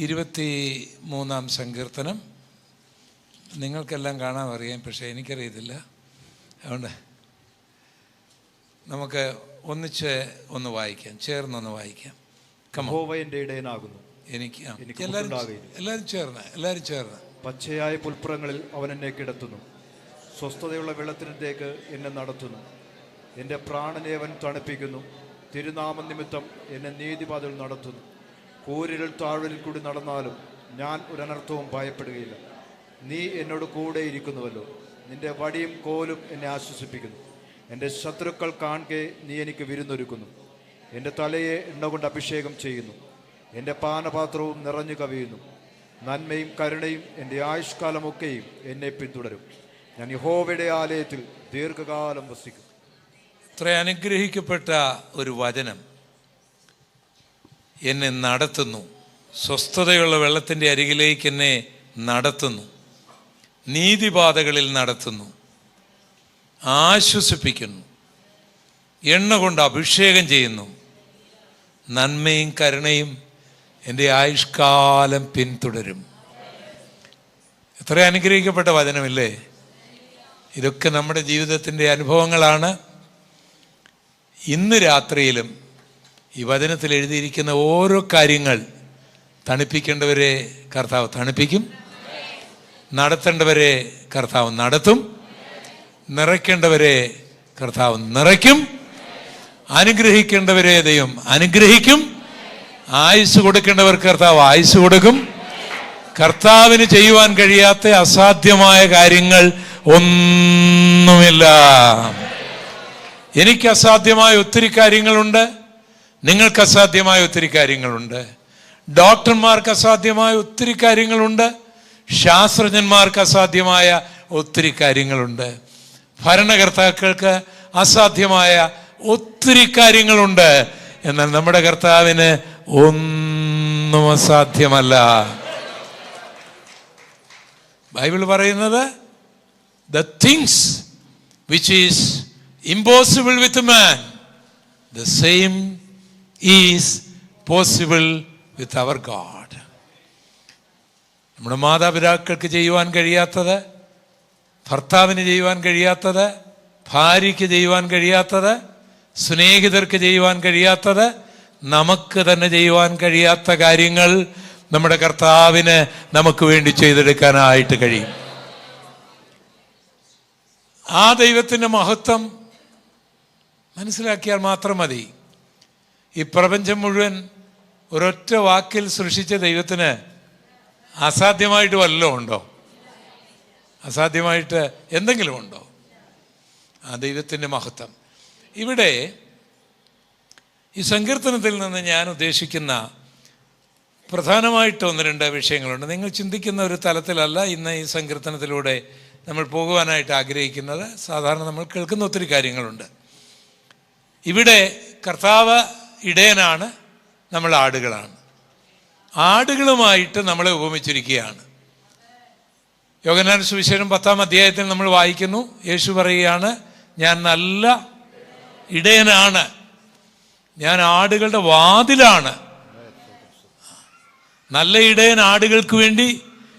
23-ാം സങ്കീർത്തനം. നിങ്ങൾക്കെല്ലാം കാണാൻ അറിയാം, പക്ഷേ എനിക്കറിയത്തില്ല. അതുകൊണ്ട് നമുക്ക് ഒന്നിച്ച് ഒന്ന് വായിക്കാം, ചേർന്നൊന്ന് വായിക്കാം. എല്ലാവരും ചേർന്ന്. പച്ചയായ പുൽപ്പുറങ്ങളിൽ അവൻ എന്നെ കിടത്തുന്നു, സ്വസ്ഥതയുള്ള വെള്ളത്തിനടുത്തേക്ക് എന്നെ നടത്തുന്നു. എൻ്റെ പ്രാണനെ അവൻ തണുപ്പിക്കുന്നു, തിരുനാമ നിമിത്തം എന്നെ നീതിപാതയിൽ നടത്തുന്നു. കൂരിരുൾ താഴ്വരയിൽ കൂടി നടന്നാലും ഞാൻ ഒരനർത്ഥവും ഭയപ്പെടുകയില്ല. നീ എന്നോട് കൂടെ ഇരിക്കുന്നുവല്ലോ, നിന്റെ വടിയും കോലും എന്നെ ആശ്വസിപ്പിക്കുന്നു. എൻ്റെ ശത്രുക്കൾ കാണെ നീ എനിക്ക് വിരുന്നൊരുക്കുന്നു. എൻ്റെ തലയെ എണ്ണ കൊണ്ട് അഭിഷേകം ചെയ്യുന്നു, എൻ്റെ പാനപാത്രവും നിറഞ്ഞു കവിയുന്നു. നന്മയും കരുണയും എൻ്റെ ആയുഷ്കാലമൊക്കെയും എന്നെ പിന്തുടരും. ഞാൻ യഹോവയുടെ ആലയത്തിൽ ദീർഘകാലം വസിക്കും. ഇത്ര അനുഗ്രഹിക്കപ്പെട്ട ഒരു വചനം. എന്നെ നടത്തുന്നു, സ്വസ്ഥതയുള്ള വെള്ളത്തിൻ്റെ അരികിലേക്ക് എന്നെ നടത്തുന്നു, നീതിപാതകളിൽ നടത്തുന്നു, ആശ്വസിപ്പിക്കുന്നു, എണ്ണ കൊണ്ട് അഭിഷേകം ചെയ്യുന്നു. നന്മയും കരുണയും എൻ്റെ ആയുഷ്കാലം പിന്തുടരും. എത്ര അനുഗ്രഹിക്കപ്പെട്ട വചനമില്ലേ? ഇതൊക്കെ നമ്മുടെ ജീവിതത്തിൻ്റെ അനുഭവങ്ങളാണ്. ഇന്ന് രാത്രിയിലും ഈ വചനത്തിൽ എഴുതിയിരിക്കുന്ന ഓരോ കാര്യങ്ങൾ തണുപ്പിക്കേണ്ടവരെ കർത്താവ് തണുപ്പിക്കും, നടത്തേണ്ടവരെ കർത്താവ് നടത്തും, നിറയ്ക്കേണ്ടവരെ കർത്താവ് നിറയ്ക്കും, അനുഗ്രഹിക്കേണ്ടവരെ ദൈവം അനുഗ്രഹിക്കും, ആയുസ് കൊടുക്കേണ്ടവർക്ക് കർത്താവ് ആയുസ് കൊടുക്കും. കർത്താവിന് ചെയ്യുവാൻ കഴിയാത്ത അസാധ്യമായ കാര്യങ്ങൾ ഒന്നുമില്ല. എനിക്ക് അസാധ്യമായ ഒത്തിരി കാര്യങ്ങളുണ്ട്, നിങ്ങൾക്ക് അസാധ്യമായ ഒത്തിരി കാര്യങ്ങളുണ്ട്, ഡോക്ടർമാർക്ക് അസാധ്യമായ ഒത്തിരി കാര്യങ്ങളുണ്ട്, ശാസ്ത്രജ്ഞന്മാർക്ക് അസാധ്യമായ ഒത്തിരി കാര്യങ്ങളുണ്ട്, ഭരണകർത്താക്കൾക്ക് അസാധ്യമായ ഒത്തിരി കാര്യങ്ങളുണ്ട്. എന്നാൽ നമ്മുടെ കർത്താവിന് ഒന്നും അസാധ്യമല്ല. ബൈബിൾ പറയുന്നത് the things which is impossible with man, the same is possible with our God. നമ്മുടെ മാതാപിതാക്കൾക്ക് ചെയ്യുവാൻ കഴിയാത്തത്, ഭർത്താവിന് ചെയ്യുവാൻ കഴിയാത്തത്, ഭാര്യയ്ക്ക് ചെയ്യുവാൻ കഴിയാത്തത്, സ്നേഹിതർക്ക് ചെയ്യുവാൻ കഴിയാത്തത്, നമുക്ക് തന്നെ ചെയ്യുവാൻ കഴിയാത്ത കാര്യങ്ങൾ നമ്മുടെ കർത്താവിന് നമുക്ക് വേണ്ടി ചെയ്തെടുക്കാനായിട്ട് കഴിയും. ആ ദൈവത്തിൻ്റെ മഹത്വം മനസ്സിലാക്കിയാൽ മാത്രം മതി. ഈ പ്രപഞ്ചം മുഴുവൻ ഒരൊറ്റ വാക്കിൽ സൃഷ്ടിച്ച ദൈവത്തിന് അസാധ്യമായിട്ട് വല്ലതും ഉണ്ടോ? അസാധ്യമായിട്ട് എന്തെങ്കിലും ഉണ്ടോ? ആ ദൈവത്തിൻ്റെ മഹത്വം. ഇവിടെ ഈ സങ്കീർത്തനത്തിൽ നിന്ന് ഞാൻ ഉദ്ദേശിക്കുന്ന പ്രധാനമായിട്ട് 1-2 വിഷയങ്ങളുണ്ട്. നിങ്ങൾ ചിന്തിക്കുന്ന ഒരു തലത്തിലല്ല ഇന്ന് ഈ സങ്കീർത്തനത്തിലൂടെ നമ്മൾ പോകുവാനായിട്ട് ആഗ്രഹിക്കുന്നത്. സാധാരണ നമ്മൾ കേൾക്കുന്ന ഒത്തിരി കാര്യങ്ങളുണ്ട്. ഇവിടെ കർത്താവ് ഇടയനാണ്, നമ്മൾ ആടുകളാണ്. ആടുകളുമായിട്ട് നമ്മളെ ഉപമിച്ചിരിക്കുകയാണ്. യോഹന്നാൻ സുവിശേഷം 10-ാം അധ്യായത്തിൽ നമ്മൾ വായിക്കുന്നു, യേശു പറയുകയാണ്, ഞാൻ നല്ല ഇടയനാണ്, ഞാൻ ആടുകളുടെ വാതിലാണ്. നല്ല ഇടയൻ ആടുകൾക്ക് വേണ്ടി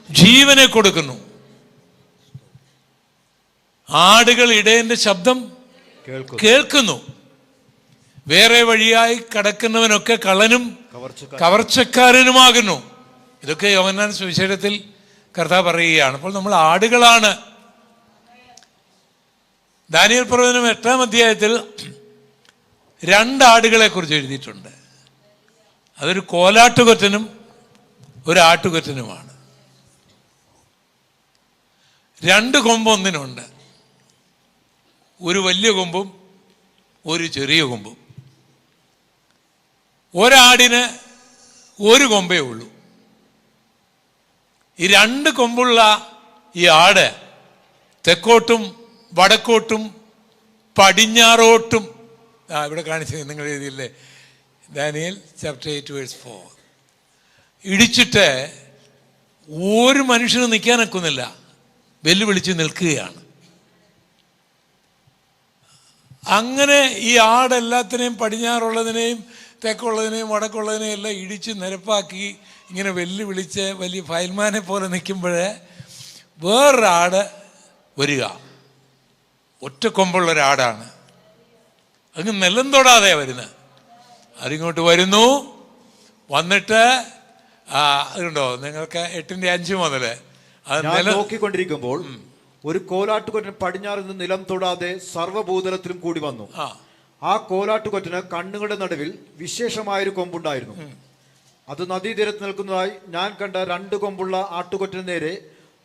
ജീവനെ കൊടുക്കുന്നു. ആടുകൾ ഇടയന്റെ ശബ്ദം കേൾക്കുന്നു. വേറെ വഴിയായി കടക്കുന്നവനൊക്കെ കള്ളനും കവർച്ചക്കാരനുമാകുന്നു. ഇതൊക്കെ യോഹന്നാൻ സുവിശേഷത്തിൽ കർത്താവ് പറയുകയാണ്. അപ്പോൾ നമ്മൾ ആടുകളാണ്. ദാനിയേൽ പ്രവചനം 8-ാം അധ്യായത്തിൽ 2 ആടുകളെ കുറിച്ച് എഴുതിയിട്ടുണ്ട്. അതൊരു കോലാട്ടുകൊറ്റനും ഒരു ആട്ടുകൊറ്റനുമാണ്. 2 കൊമ്പ് ഒന്നിനുണ്ട്. ഒരു വലിയ കൊമ്പും ഒരു ചെറിയ കൊമ്പും. ഒരാടിന് ഒരു കൊമ്പേ ഉള്ളൂ. ഈ 2 കൊമ്പുള്ള ഈ ആട് തെക്കോട്ടും വടക്കോട്ടും പടിഞ്ഞാറോട്ടും, ഇവിടെ കാണിച്ചത് നിങ്ങൾ എഴുതിയില്ലേ, ദാനിയേൽ ചാപ്റ്റർ 8:4, ഇടിച്ചിട്ട് ഒരു മനുഷ്യന് നിൽക്കാനൊക്കുന്നില്ല, വെല്ലുവിളിച്ച് നിൽക്കുകയാണ്. അങ്ങനെ ഈ ആടെല്ലാത്തിനെയും, പടിഞ്ഞാറുള്ളതിനെയും തെക്കുള്ളതിനെയും വടക്കുള്ളതിനെയും എല്ലാം ഇടിച്ച് നിരപ്പാക്കി ഇങ്ങനെ വെല്ലുവിളിച്ച് വലിയ ഫയൽമാനെ പോലെ നിൽക്കുമ്പോഴേ വേറൊരാട് വരിക. ഒറ്റക്കൊമ്പുള്ളൊരാടാണ്. അങ്ങ് നിലം തൊടാതെ വരുന്നത്. അതിങ്ങോട്ട് വരുന്നു. വന്നിട്ട് അതുണ്ടോ നിങ്ങൾക്ക് 8:5 മുതൽ അത് നോക്കിക്കൊണ്ടിരിക്കുമ്പോൾ ഒരു കോലാട്ടുകൊറ്റൻ പടിഞ്ഞാറിൽ നിന്ന് നിലം തൊടാതെ സർവ്വഭൂതലത്തിലും കൂടി വന്നു. ആ കോലാട്ടുകൊറ്റന് കണ്ണുകളുടെ നടുവിൽ വിശേഷമായൊരു കൊമ്പുണ്ടായിരുന്നു. അത് നദീതീരത്ത് നിൽക്കുന്നതായി ഞാൻ കണ്ട 2 കൊമ്പുള്ള ആട്ടുകൊറ്റന് നേരെ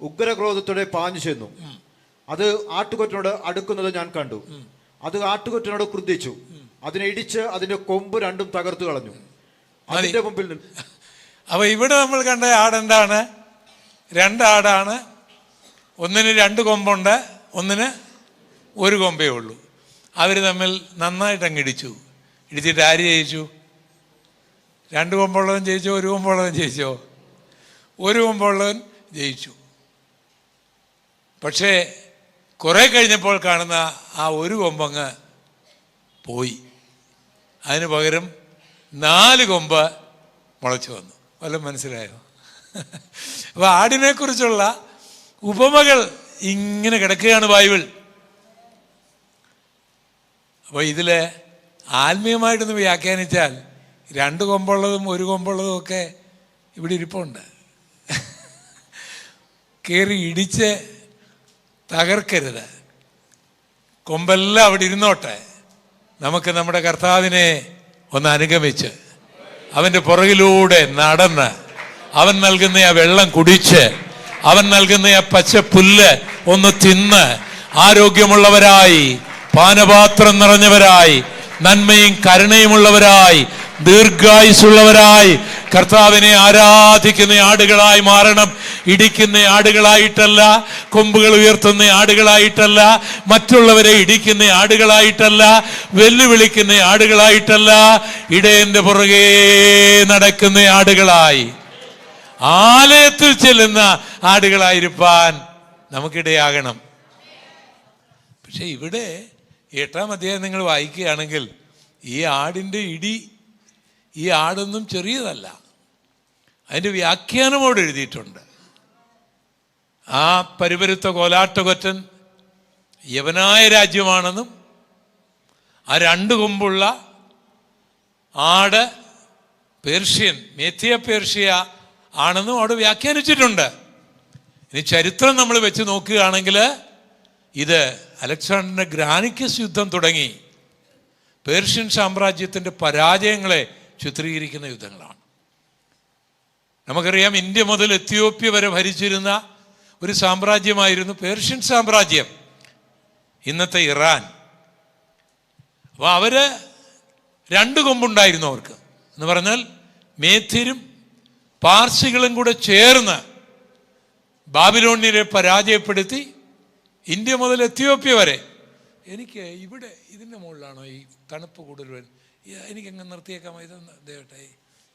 ഉഗ്രക്രോധത്തോടെ പാഞ്ഞു ചെന്നു. അത് ആട്ടുകൊറ്റനോട് അടുക്കുന്നത് ഞാൻ കണ്ടു. അത് ആട്ടുകൊറ്റനോട് ക്രുദ്ധിച്ചു. അതിനെ ഇടിച്ച് അതിന്റെ കൊമ്പ് 2 തകർത്തു കളഞ്ഞു. അതിന്റെ മുമ്പിൽ അപ്പൊ ഇവിടെ നമ്മൾ കണ്ട ആടെന്താണ്? 2 ആടാണ്. ഒന്നിന് 2 കൊമ്പുണ്ട്, ഒന്നിന് 1 കൊമ്പേ ഉള്ളൂ. അവർ തമ്മിൽ നന്നായിട്ട് അങ്ങ് ഇടിച്ചു. ഇടിച്ചിട്ട് ആര് ജയിച്ചു? 2 കൊമ്പുള്ളവൻ ജയിച്ചോ? 1 കൊമ്പുള്ളവൻ ജയിച്ചോ? 1 കൊമ്പുള്ളവൻ ജയിച്ചു. പക്ഷേ കുറെ കഴിഞ്ഞപ്പോൾ കാണുന്ന ആ 1 കൊമ്പങ്ങ് പോയി. അതിന് പകരം 4 കൊമ്പ് മുളച്ചു വന്നു. വല്ലതും മനസ്സിലായോ? അപ്പൊ ആടിനെ കുറിച്ചുള്ള ഉപമകൾ ഇങ്ങനെ കിടക്കുകയാണ് ബൈബിൾ. അപ്പോൾ ഇതില് ആത്മീയമായിട്ടൊന്ന് വ്യാഖ്യാനിച്ചാൽ 2 കൊമ്പുള്ളതും 1 കൊമ്പുള്ളതും ഒക്കെ ഇവിടെ ഇരിപ്പുണ്ട്. കയറി ഇടിച്ച് തകർക്കരുത്. കൊമ്പെല്ലാം അവിടെ ഇരുന്നോട്ടെ. നമുക്ക് നമ്മുടെ കർത്താവിനെ ഒന്ന് അനുഗമിച്ച് അവൻ്റെ പുറകിലൂടെ നടന്ന് അവൻ നൽകുന്ന ആ വെള്ളം കുടിച്ച് അവൻ നൽകുന്ന ആ പച്ച പുല്ല് ഒന്ന് തിന്ന് ആരോഗ്യമുള്ളവരായി, പാനപാത്രം നിറഞ്ഞവരായി, നന്മയും കരുണയുമുള്ളവരായി, ദീർഘായുസുള്ളവരായി കർത്താവിനെ ആരാധിക്കുന്ന ആടുകളായി മാറണം. ഇടിക്കുന്ന ആടുകളായിട്ടല്ല, കൊമ്പുകൾ ഉയർത്തുന്ന ആടുകളായിട്ടല്ല, മറ്റുള്ളവരെ ഇടിക്കുന്ന ആടുകളായിട്ടല്ല, വെല്ലുവിളിക്കുന്ന ആടുകളായിട്ടല്ല, ഇടയന്റെ പുറകെ നടക്കുന്ന ആടുകളായി, ആലയത്തിൽ ചെല്ലുന്ന ആടുകളായിരിക്കാൻ നമുക്കിടയാകണം. പക്ഷെ ഇവിടെ 8-ാം അധ്യായം നിങ്ങൾ വായിക്കുകയാണെങ്കിൽ ഈ ആടിൻ്റെ ഇടി, ഈ ആടൊന്നും ചെറിയതല്ല. അതിൻ്റെ വ്യാഖ്യാനം അവിടെ എഴുതിയിട്ടുണ്ട്. ആ പരിപരുത്ത കോലാട്ടുകൊറ്റൻ യവനായ രാജ്യമാണെന്നും ആ 2 കൊമ്പുള്ള ആട് പേർഷ്യൻ, മേത്തിയ പേർഷ്യ ആണെന്നും അവിടെ വ്യാഖ്യാനിച്ചിട്ടുണ്ട്. ഇനി ചരിത്രം നമ്മൾ വെച്ച് നോക്കുകയാണെങ്കിൽ ഇത് അലക്സാണ്ടറിന്റെ ഗ്രാനിക്കസ് യുദ്ധം തുടങ്ങി പേർഷ്യൻ സാമ്രാജ്യത്തിൻ്റെ പരാജയങ്ങളെ ചിത്രീകരിക്കുന്ന യുദ്ധങ്ങളാണ്. നമുക്കറിയാം, ഇന്ത്യ മുതൽ എത്യോപ്യ വരെ ഭരിച്ചിരുന്ന ഒരു സാമ്രാജ്യമായിരുന്നു പേർഷ്യൻ സാമ്രാജ്യം, ഇന്നത്തെ ഇറാൻ. അപ്പോൾ അവര് 2 കൊമ്പുണ്ടായിരുന്നു അവർക്ക്. എന്ന് പറഞ്ഞാൽ മേഥ്യരും പാർസികളും കൂടെ ചേർന്ന് ബാബിലോണിനെ പരാജയപ്പെടുത്തി ഇന്ത്യ മുതൽ എത്യോപ്യ വരെ. എനിക്ക് ഇവിടെ ഇതിൻ്റെ മുകളിലാണോ ഈ തണുപ്പ് കൂടുതൽ വരുന്നത്? എനിക്കങ്ങ് നിർത്തിയേക്കാമോ? ഇതൊന്ന് ദേവട്ടെ,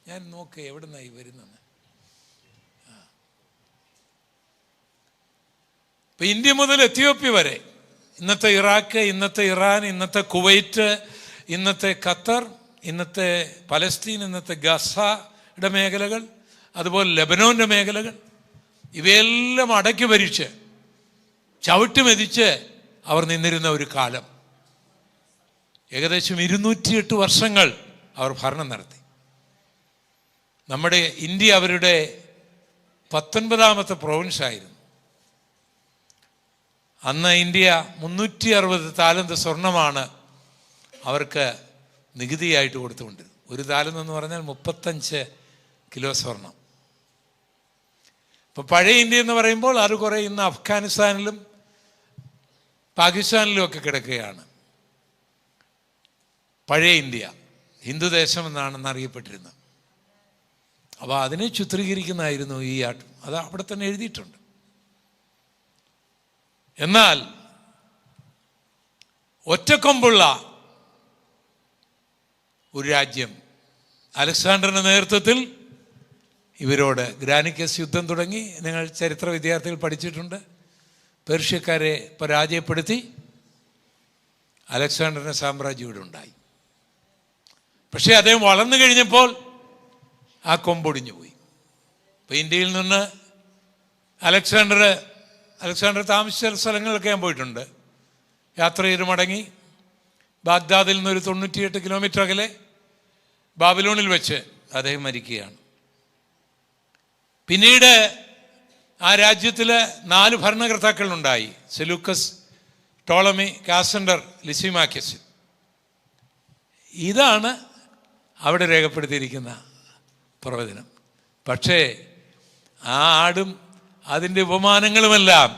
ഞാൻ നോക്കുക എവിടെ നിന്നായി വരുന്നത്. ഇപ്പം ഇന്ത്യ മുതൽ എത്യോപ്യ വരെ, ഇന്നത്തെ ഇറാഖ്, ഇന്നത്തെ ഇറാൻ, ഇന്നത്തെ കുവൈറ്റ്, ഇന്നത്തെ ഖത്തർ, ഇന്നത്തെ പലസ്തീൻ, ഇന്നത്തെ ഗസയുടെ മേഖലകൾ, അതുപോലെ ലെബനോൻ്റെ മേഖലകൾ, ഇവയെല്ലാം അടക്കി ഭരിച്ച് ചവിട്ടി മെതിച്ച് അവർ നിന്നിരുന്ന ഒരു കാലം. ഏകദേശം 208 വർഷങ്ങൾ അവർ ഭരണം നടത്തി. നമ്മുടെ ഇന്ത്യ അവരുടെ 19ാമത്തെ പ്രൊവിൻസായിരുന്നു. അന്ന് ഇന്ത്യ 360 താലന്ത് സ്വർണമാണ് അവർക്ക് നികുതിയായിട്ട് കൊടുത്തുകൊണ്ടിരുന്നത്. 1 താലന്ത് എന്ന് പറഞ്ഞാൽ 35 കിലോ സ്വർണം. ഇപ്പം പഴയ ഇന്ത്യ എന്ന് പറയുമ്പോൾ അത് കുറേ ഇന്ന് അഫ്ഗാനിസ്ഥാനിലും പാകിസ്ഥാനിലും ഒക്കെ കിടക്കുകയാണ്. പഴയ ഇന്ത്യ ഹിന്ദുദേശം എന്നാണെന്ന് അറിയപ്പെട്ടിരുന്നത്. അപ്പോൾ അതിനെ ചിത്രീകരിക്കുന്നതായിരുന്നു ഈ ആട്ടം. അത് അവിടെ തന്നെ എഴുതിയിട്ടുണ്ട്. എന്നാൽ ഒറ്റക്കൊമ്പുള്ള ഒരു രാജ്യം അലക്സാണ്ടറിന്റെ നേതൃത്വത്തിൽ ഇവരോട് ഗ്രാനിക്കസ് യുദ്ധം തുടങ്ങി. നിങ്ങൾ ചരിത്ര വിദ്യാർത്ഥികൾ പഠിച്ചിട്ടുണ്ട്. പേർഷ്യക്കാരെ പരാജയപ്പെടുത്തി അലക്സാണ്ടറിന്റെ സാമ്രാജ്യം ഇവിടെ ഉണ്ടായി. പക്ഷേ അദ്ദേഹം വളർന്നു കഴിഞ്ഞപ്പോൾ ആ കൊമ്പൊടിഞ്ഞു പോയി. ഇപ്പം ഇന്ത്യയിൽ നിന്ന് അലക്സാണ്ടർ താമസിച്ച സ്ഥലങ്ങളിലൊക്കെ ഞാൻ പോയിട്ടുണ്ട്. യാത്ര ചെയ്ത് മടങ്ങി ബാഗ്ദാദിൽ നിന്നൊരു 98 കിലോമീറ്റർ അകലെ ബാബിലോണിൽ വെച്ച് അദ്ദേഹം മരിക്കുകയാണ്. പിന്നീട് ആ രാജ്യത്തിൽ 4 ഭരണകർത്താക്കളുണ്ടായി: സെലൂക്കസ്, ടോളമി, കാസൻഡർ, ലിസിമാക്കസ്. ഇതാണ് അവിടെ രേഖപ്പെടുത്തിയിരിക്കുന്ന പ്രവചനം. പക്ഷേ ആ ആടും അതിൻ്റെ ഉപമാനങ്ങളുമെല്ലാം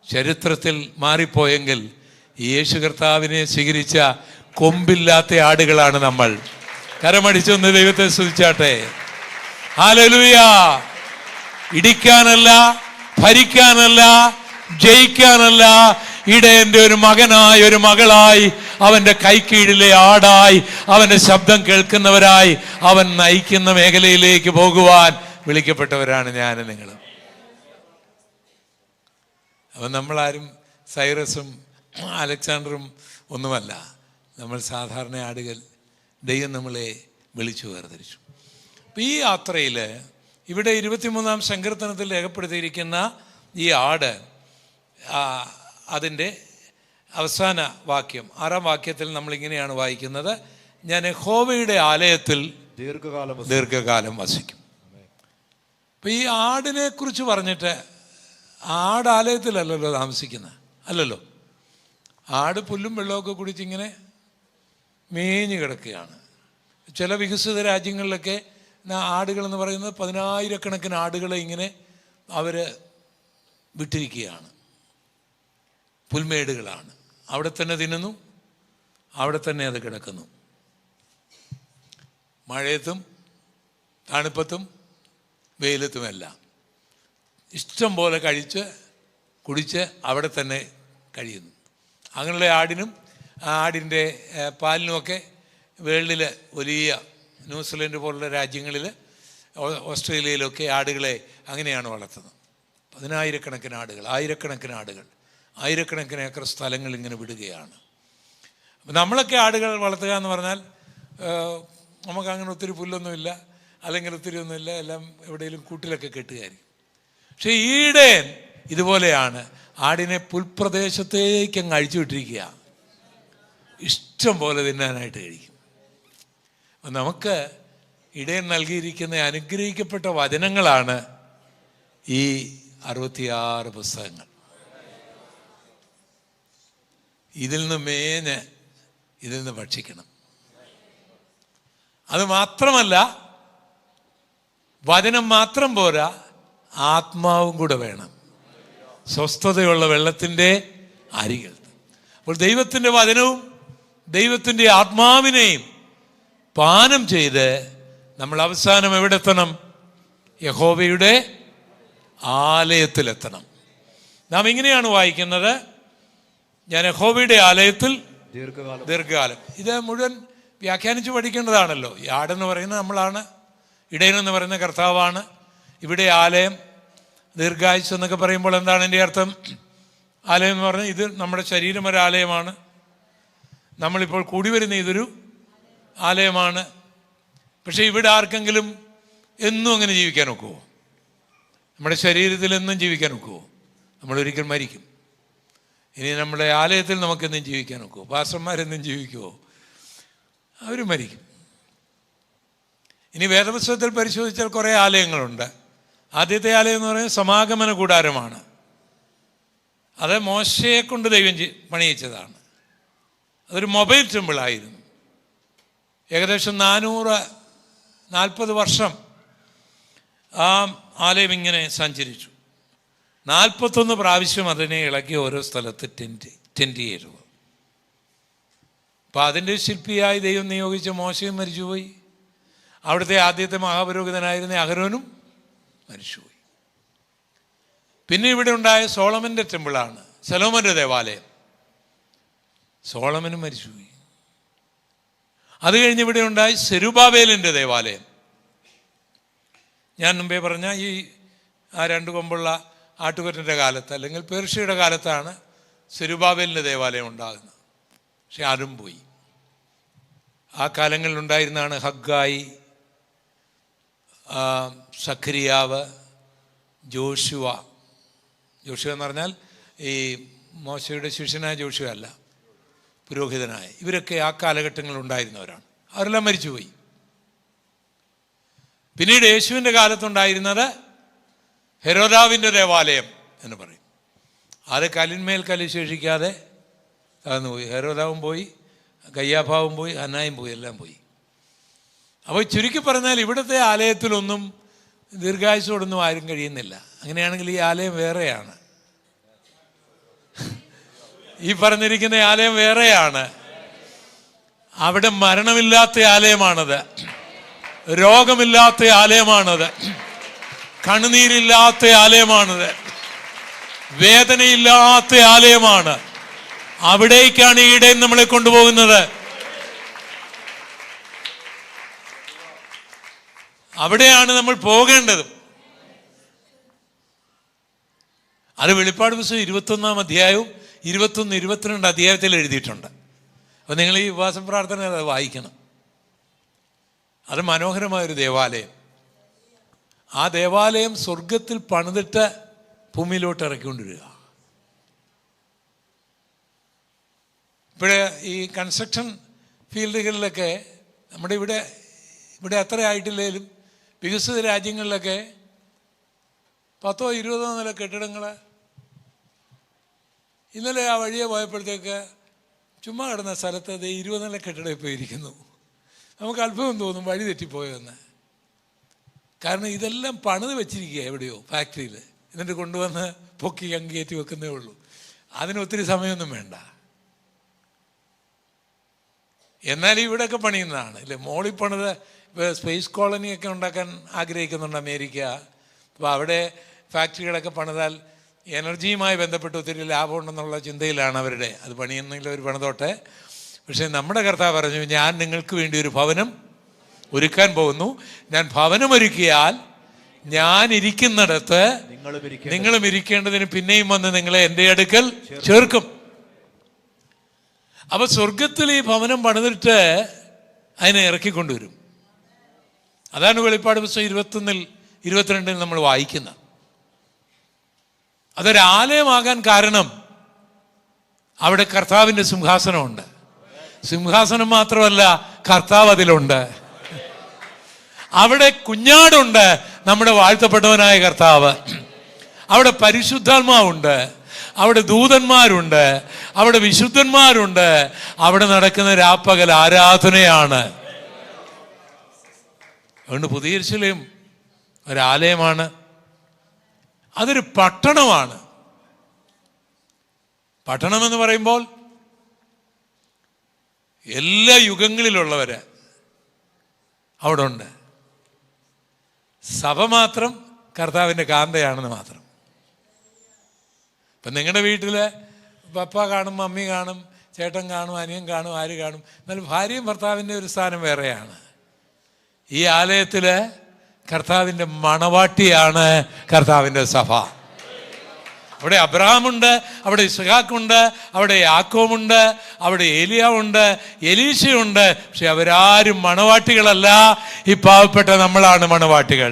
ചരിത്രത്തിൽ മാറിപ്പോയെങ്കിൽ യേശു കർത്താവിനെ സ്വീകരിച്ച കൊമ്പില്ലാത്ത ആടുകളാണ് നമ്മൾ. കരമടിച്ചൊന്ന് ദൈവത്തെ സ്തുതിച്ചാട്ടെ. ഹല്ലേലൂയ. ഇടിക്കാനല്ല, ഭരിക്കാനല്ല, ജയിക്കാനല്ല, ഇടയന്റെ ഒരു മകനായി, ഒരു മകളായി, അവന്റെ കൈക്കീഴിലെ ആടായി, അവന്റെ ശബ്ദം കേൾക്കുന്നവരായി, അവൻ നയിക്കുന്ന മേഖലയിലേക്ക് പോകുവാൻ വിളിക്കപ്പെട്ടവരാണ് ഞാനും നിങ്ങളും. അപ്പം നമ്മളാരും സൈറസും അലക്സാണ്ടറും ഒന്നുമല്ല. നമ്മൾ സാധാരണ ആടുകൾ. ദൈവം നമ്മളെ വിളിച്ചു വേർതിരിച്ചു. അപ്പം ഈ യാത്രയിൽ ഇവിടെ 23-ാം സങ്കീർത്തനത്തിൽ രേഖപ്പെടുത്തിയിരിക്കുന്ന ഈ ആട്, അതിൻ്റെ അവസാന വാക്യം 6-ാം വാക്യത്തിൽ നമ്മളിങ്ങനെയാണ് വായിക്കുന്നത്: ഞാൻ യഹോവയുടെ ആലയത്തിൽ ദീർഘകാലം വസിക്കും. അപ്പം ഈ ആടിനെ കുറിച്ച് പറഞ്ഞിട്ട് ആടാലയത്തിലല്ലല്ലോ താമസിക്കുന്നത്, അല്ലല്ലോ. ആട് പുല്ലും വെള്ളമൊക്കെ കുടിച്ചിങ്ങനെ മേഞ്ഞു കിടക്കുകയാണ്. ചില വികസിത രാജ്യങ്ങളിലൊക്കെ ആടുകളെന്ന് പറയുന്നത് 10,000-കണക്കിന് ആടുകളെ ഇങ്ങനെ അവർ വിട്ടിരിക്കുകയാണ്. പുൽമേടുകളാണ്. അവിടെ തന്നെ തിന്നുന്നു, അവിടെ തന്നെ അത് കിടക്കുന്നു. മഴയത്തും തണുപ്പത്തും വെയിലത്തുമെല്ലാം ഇഷ്ടം പോലെ കഴിച്ച് കുടിച്ച് അവിടെ തന്നെ കഴിയുന്നു. അങ്ങനെയുള്ള ആടിനും ആടിൻ്റെ പാലിനുമൊക്കെ വേൾഡിൽ വലിയ ന്യൂസിലൻഡ് പോലുള്ള രാജ്യങ്ങളിൽ, ഓസ്ട്രേലിയയിലൊക്കെ ആടുകളെ അങ്ങനെയാണ് വളർത്തുന്നത്. 10,000-കണക്കിന് ആടുകൾ, ആയിരക്കണക്കിന് ഏക്കർ സ്ഥലങ്ങൾ ഇങ്ങനെ വിടുകയാണ്. അപ്പം നമ്മളൊക്കെ ആടുകൾ വളർത്തുക എന്ന് പറഞ്ഞാൽ നമുക്ക് അങ്ങനെ ഒത്തിരി പുല്ലൊന്നുമില്ല, അല്ലെങ്കിൽ ഒത്തിരി ഒന്നുമില്ല, എല്ലാം എവിടെയെങ്കിലും കൂട്ടിലൊക്കെ കെട്ടുകയായിരിക്കും. പക്ഷേ ഈടേൻ ഇതുപോലെയാണ്. ആടിനെ പുൽപ്രദേശത്തേക്ക് അങ്ങ് അഴിച്ചു വിട്ടിരിക്കുക, ഇഷ്ടം പോലെ തിന്നാനായിട്ട് കഴിക്കും. അപ്പം നമുക്ക് ഇടയൻ നൽകിയിരിക്കുന്ന അനുഗ്രഹിക്കപ്പെട്ട വചനങ്ങളാണ് ഈ 66 പുസ്തകങ്ങൾ. ഇതിൽ നിന്ന് മേഞ്ഞ് ഇതിൽ നിന്ന് ഭക്ഷിക്കണം. അത് മാത്രമല്ല, വചനം മാത്രം പോരാ, ആത്മാവും കൂടെ വേണം. സ്വസ്ഥതയുള്ള വെള്ളത്തിൻ്റെ അരികൾ. അപ്പോൾ ദൈവത്തിൻ്റെ വചനവും ദൈവത്തിൻ്റെ ആത്മാവിനെയും പാനം ചെയ്ത് നമ്മൾ അവസാനം എവിടെ എത്തണം? യഹോവയുടെ ആലയത്തിലെത്തണം. നാം ഇങ്ങനെയാണ് വായിക്കുന്നത്: ഞാൻ യഹോവയുടെ ആലയത്തിൽ ദീർഘകാലം. ഇത് മുഴുവൻ വ്യാഖ്യാനിച്ച് പഠിക്കേണ്ടതാണല്ലോ. ഈ ആടെന്ന് പറയുന്നത് നമ്മളാണ്, ഇടയനെന്ന് പറയുന്ന കർത്താവാണ്. ഇവിടെ ആലയം, ദീർഘായുസ് എന്നൊക്കെ പറയുമ്പോൾ എന്താണ് എൻ്റെ അർത്ഥം? ആലയം എന്ന് പറഞ്ഞാൽ ഇത് നമ്മുടെ ശരീരം ഒരു ആലയമാണ്. നമ്മളിപ്പോൾ കൂടി വരുന്ന ഇതൊരു ആലയമാണ്. പക്ഷേ ഇവിടെ ആർക്കെങ്കിലും എന്നും അങ്ങനെ ജീവിക്കാൻ ഒക്കുമോ? നമ്മുടെ ശരീരത്തിൽ എന്നും ജീവിക്കാൻ ഒക്കുമോ? നമ്മളൊരിക്കൽ മരിക്കും. ഇനി നമ്മുടെ ആലയത്തിൽ നമുക്കെന്നും ജീവിക്കാൻ ഒക്കുമോ? പാസ്റ്റർമാരെന്നും ജീവിക്കുമോ? അവർ മരിക്കും. ഇനി വേദപുസ്തകത്തിൽ പരിശോധിച്ചാൽ കുറേ ആലയങ്ങളുണ്ട്. ആദ്യത്തെ ആലയം എന്ന് പറയുന്നത് സമാഗമന കൂടാരമാണ്. അത് മോശയെ കൊണ്ട് ദൈവം പണിയിച്ചതാണ്. അതൊരു മൊബൈൽ ടെമ്പിളായിരുന്നു. ഏകദേശം 440 വർഷം ആ ആലയം ഇങ്ങനെ സഞ്ചരിച്ചു. 41 പ്രാവശ്യം അതിനെ ഇളക്കി ഓരോ സ്ഥലത്ത് ടെൻറ്റ് ചെയ്തു. അപ്പം അതിൻ്റെ ശില്പിയായി ദൈവം നിയോഗിച്ച മോശയും മരിച്ചുപോയി. അവിടുത്തെ ആദ്യത്തെ മഹാപുരോഹിതനായിരുന്ന അഹരോനും മരിച്ചുപോയി. പിന്നെ ഇവിടെ ഉണ്ടായ സോളമൻ്റെ ടെമ്പിളാണ്, ശലോമോന്റെ ദേവാലയം. സോളമനും മരിച്ചുപോയി. അത് കഴിഞ്ഞ് ഇവിടെ ഉണ്ടായി സെരുബാബേലിൻ്റെ ദേവാലയം. ഞാൻ മുമ്പേ പറഞ്ഞ ഈ 2 കൊമ്പുള്ള ആട്ടുകൊറ്റൻ്റെ കാലത്ത്, അല്ലെങ്കിൽ പേർഷ്യയുടെ കാലത്താണ് സെരുബാബേലിൻ്റെ ദേവാലയം ഉണ്ടാകുന്നത്. പക്ഷെ അതും പോയി. ആ കാലങ്ങളിലുണ്ടായിരുന്നതാണ് ഹഗ്ഗായി, സഖരിയാവ്, ജോഷുവ. ജോഷുവ എന്ന് പറഞ്ഞാൽ ഈ മോശയുടെ ശിഷ്യനായ ജോഷുവ അല്ല, പുരോഹിതനായ. ഇവരൊക്കെ ആ കാലഘട്ടങ്ങളിൽ ഉണ്ടായിരുന്നവരാണ്. അവരെല്ലാം മരിച്ചുപോയി. പിന്നീട് യേശുവിൻ്റെ കാലത്തുണ്ടായിരുന്നത് ഹെരോദാവിൻ്റെ ദേവാലയം എന്ന് പറയും. അത് കല്ലിന്മേൽ കല്ല് ശേഷിക്കാതെ തകർന്നു പോയി. ഹെരോദാവും പോയി, കയ്യാഫാവും പോയി, ഹന്നായും പോയി, എല്ലാം പോയി. അപ്പോൾ ചുരുക്കി പറഞ്ഞാൽ ഇവിടുത്തെ ആലയത്തിലൊന്നും ദീർഘായുസോടൊന്നും ആരും കഴിയുന്നില്ല. അങ്ങനെയാണെങ്കിൽ ഈ ആലയം വേറെയാണ്. ഈ പറഞ്ഞിരിക്കുന്ന ആലയം വേറെയാണ്. അവിടെ മരണമില്ലാത്ത ആലയമാണത്, രോഗമില്ലാത്ത ആലയമാണത്, കണ്ണുനീരില്ലാത്ത ആലയമാണത്, വേദനയില്ലാത്ത ആലയമാണ്. അവിടേക്കാണ് ഈയിടെ നമ്മളെ കൊണ്ടുപോകുന്നത്. അവിടെയാണ് നമ്മൾ പോകേണ്ടത്. അത് വെളിപ്പാട് പുസ്തകം 21-ാം അധ്യായവും 21, 22 അധ്യായത്തിൽ എഴുതിയിട്ടുണ്ട്. അപ്പോൾ നിങ്ങൾ ഈ ഉപവാസ പ്രാർത്ഥന അത് വായിക്കണം. അത് മനോഹരമായൊരു ദേവാലയം. ആ ദേവാലയം സ്വർഗത്തിൽ പണിതിട്ട് ഭൂമിയിലോട്ട് ഇറക്കിക്കൊണ്ടിരിക്കുക. ഇപ്പോഴേ ഈ കൺസ്ട്രക്ഷൻ ഫീൽഡുകളിലൊക്കെ നമ്മുടെ ഇവിടെ അത്ര ആയിട്ടില്ലെങ്കിലും വികസിത രാജ്യങ്ങളിലൊക്കെ 10 or 20 നില കെട്ടിടങ്ങൾ. ഇന്നലെ ആ വഴിയെ പോയപ്പോഴത്തേക്ക് ചുമ്മാ കിടന്ന സ്ഥലത്ത് അത് 20 നില കെട്ടിടം ഇപ്പോൾ ഇരിക്കുന്നു. നമുക്ക് അത്ഭുതം തോന്നും, വഴി തെറ്റിപ്പോയെന്ന്. കാരണം ഇതെല്ലാം പണിത് വെച്ചിരിക്കുക എവിടെയോ ഫാക്ടറിയിൽ, എന്നിട്ട് കൊണ്ടുവന്ന് പൊക്കി അങ്കേറ്റി വെക്കുന്നേ ഉള്ളൂ. അതിന് ഒത്തിരി സമയമൊന്നും വേണ്ട. എന്നാൽ ഇവിടെയൊക്കെ പണിയുന്നതാണ് ഇല്ലേ. മോളിൽ പണിത് ഇപ്പോൾ സ്പേസ് കോളനിയൊക്കെ ഉണ്ടാക്കാൻ ആഗ്രഹിക്കുന്നുണ്ട് അമേരിക്ക. അപ്പോൾ അവിടെ ഫാക്ടറികളൊക്കെ പണിതാൽ എനർജിയുമായി ബന്ധപ്പെട്ട് ഒത്തിരി ലാഭമുണ്ടെന്നുള്ള ചിന്തയിലാണ് അവരുടെ. അത് പണിയുന്നെങ്കിലും ഒരു പണിതോട്ടെ. പക്ഷേ നമ്മുടെ കർത്താവ് പറഞ്ഞു, ഞാൻ നിങ്ങൾക്ക് വേണ്ടി ഒരു ഭവനം ഒരുക്കാൻ പോകുന്നു. ഞാൻ ഭവനം ഒരുക്കിയാൽ ഞാൻ ഇരിക്കുന്നിടത്ത് നിങ്ങളും ഇരിക്കേണ്ടതിന് പിന്നെയും വന്ന് നിങ്ങളെ എൻ്റെ അടുക്കൽ ചേർക്കും. അപ്പൊ സ്വർഗത്തിൽ ഈ ഭവനം പണിതിട്ട് അതിനെ ഇറക്കിക്കൊണ്ടുവരും. അതാണ് വെളിപ്പാട് പുസ്തകം 21, 22 നമ്മൾ വായിക്കുന്നത്. അതൊരാലയമാകാൻ കാരണം അവിടെ കർത്താവിൻ്റെ സിംഹാസനമുണ്ട്. സിംഹാസനം മാത്രമല്ല, കർത്താവ് അതിലുണ്ട്. അവിടെ കുഞ്ഞാടുണ്ട്, നമ്മുടെ വാഴ്ത്തപ്പെട്ടവനായ കർത്താവ്. അവിടെ പരിശുദ്ധാത്മാവുണ്ട്, അവിടെ ദൂതന്മാരുണ്ട്, അവിടെ വിശുദ്ധന്മാരുണ്ട്. അവിടെ നടക്കുന്ന രാപ്പകൽ ആരാധനയാണ്. അതുകൊണ്ട് പുതിയ യെരൂശലേം ഒരാലയമാണ്, അതൊരു പട്ടണമാണ്. പട്ടണമെന്ന് പറയുമ്പോൾ എല്ലാ യുഗങ്ങളിലുള്ളവര് അവിടെ ഉണ്ട്. സഭ മാത്രം കർത്താവിൻ്റെ കാന്തയാണെന്ന് മാത്രം. ഇപ്പം നിങ്ങളുടെ വീട്ടിൽ പപ്പ കാണും, മമ്മി കാണും, ചേട്ടൻ കാണും, അനിയൻ കാണും, ആര് കാണും. എന്നാൽ ഭാര്യയും ഭർത്താവിൻ്റെ ഒരു സ്ഥാനം വേറെയാണ്. ഈ ആലയത്തിൽ കർത്താവിൻ്റെ മണവാട്ടിയാണ് കർത്താവിൻ്റെ സഭ. അവിടെ അബ്രഹാമുണ്ട്, അവിടെ ഇസ്ഹാക്കുണ്ട്, അവിടെ യാക്കോബുണ്ട്, അവിടെ ഏലിയാവുണ്ട്, എലീശയുണ്ട്. പക്ഷെ അവരാരും മണവാട്ടികളല്ല. ഈ പാവപ്പെട്ട നമ്മളാണ് മണവാട്ടികൾ.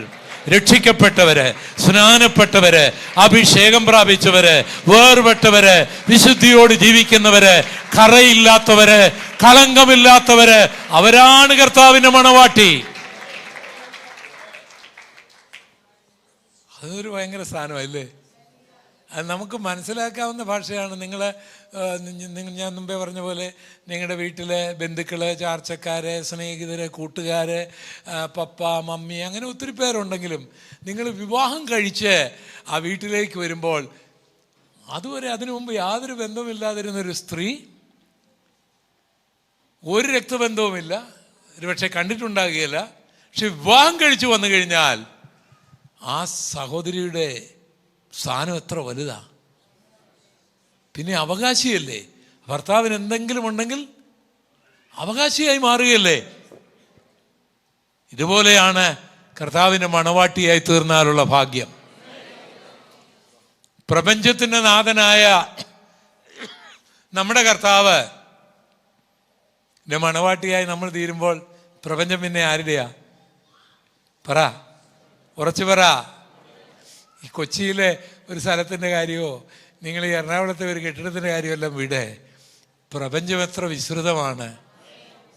രക്ഷിക്കപ്പെട്ടവര്, സ്നാനപ്പെട്ടവര്, അഭിഷേകം പ്രാപിച്ചവര്, വേർപെട്ടവര്, വിശുദ്ധിയോട് ജീവിക്കുന്നവര്, കറയില്ലാത്തവര്, കളങ്കമില്ലാത്തവര്, അവരാണ് കർത്താവിൻ്റെ മണവാട്ടി. അതൊരു ഭയങ്കര സ്ഥാനമല്ലേ. അത് നമുക്ക് മനസ്സിലാക്കാവുന്ന ഭാഷയാണ്. ഞാൻ മുമ്പേ പറഞ്ഞ പോലെ നിങ്ങളുടെ വീട്ടിലെ ബന്ധുക്കൾ, ചാർച്ചക്കാര്, സ്നേഹിതര്, കൂട്ടുകാര്, പപ്പ, മമ്മി, അങ്ങനെ ഒത്തിരി പേരുണ്ടെങ്കിലും നിങ്ങൾ വിവാഹം കഴിച്ച് ആ വീട്ടിലേക്ക് വരുമ്പോൾ അതുവരെ അതിനു മുമ്പ് യാതൊരു ബന്ധവുമില്ലാതിരുന്നൊരു സ്ത്രീ, ഒരു രക്തബന്ധവുമില്ല, ഒരുപക്ഷെ കണ്ടിട്ടുണ്ടാകുകയില്ല. പക്ഷെ വിവാഹം കഴിച്ചു വന്നു കഴിഞ്ഞാൽ ആ സഹോദരിയുടെ സ്ഥാനം എത്ര വലുതാ. പിന്നെ അവകാശിയല്ലേ. ഭർത്താവിന് എന്തെങ്കിലും ഉണ്ടെങ്കിൽ അവകാശിയായി മാറുകയല്ലേ. ഇതുപോലെയാണ് കർത്താവിൻ്റെ മണവാട്ടിയായി തീർന്നാലുള്ള ഭാഗ്യം. പ്രപഞ്ചത്തിൻ്റെ നാഥനായ നമ്മുടെ കർത്താവ് എൻ്റെ മണവാട്ടിയായി നമ്മൾ തീരുമ്പോൾ പ്രപഞ്ചം പിന്നെ ആരുടെയാ? പറ, ഉറച്ചു പറ. ഈ കൊച്ചിയിലെ ഒരു സ്ഥലത്തിൻ്റെ കാര്യമോ നിങ്ങൾ ഈ എറണാകുളത്തെ ഒരു കെട്ടിടത്തിൻ്റെ കാര്യമെല്ലാം വിടെ. പ്രപഞ്ചം എത്ര വിസ്തൃതമാണ്.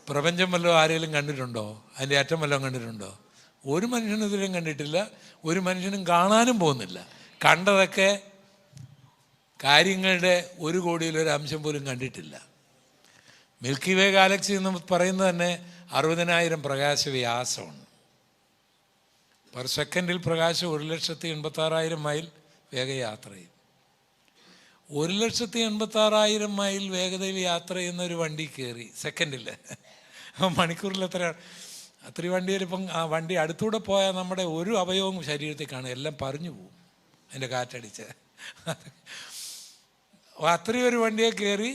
പ്രപഞ്ചം വല്ലതും ആരെങ്കിലും കണ്ടിട്ടുണ്ടോ? അതിൻ്റെ അറ്റം വല്ലതും കണ്ടിട്ടുണ്ടോ? ഒരു മനുഷ്യനും ഇതിലും കണ്ടിട്ടില്ല, ഒരു മനുഷ്യനും കാണാനും പോകുന്നില്ല. കണ്ടതൊക്കെ കാര്യങ്ങളുടെ 1 കോടിയിലൊരു അംശം പോലും കണ്ടിട്ടില്ല. മിൽക്കി വേ ഗാലക്സി എന്ന് പറയുന്നത് തന്നെ 60,000 പ്രകാശ വ്യാസമാണ്. പെർ സെക്കൻഡിൽ പ്രകാശം 1,86,000 മൈൽ വേഗയാത്ര ചെയ്യും. 1,86,000 മൈൽ വേഗതയിൽ യാത്ര ചെയ്യുന്ന ഒരു വണ്ടി കയറി സെക്കൻഡിൽ, മണിക്കൂറിൽ എത്രയാണ്? അത്രയും വണ്ടിയിൽ ഇപ്പം ആ വണ്ടി അടുത്തൂടെ പോയാൽ നമ്മുടെ ഒരു അവയവവും ശരീരത്തിൽ കാണും, എല്ലാം പറഞ്ഞു പോവും അതിൻ്റെ കാറ്റടിച്ച്. അത്രയും ഒരു വണ്ടിയെ കയറി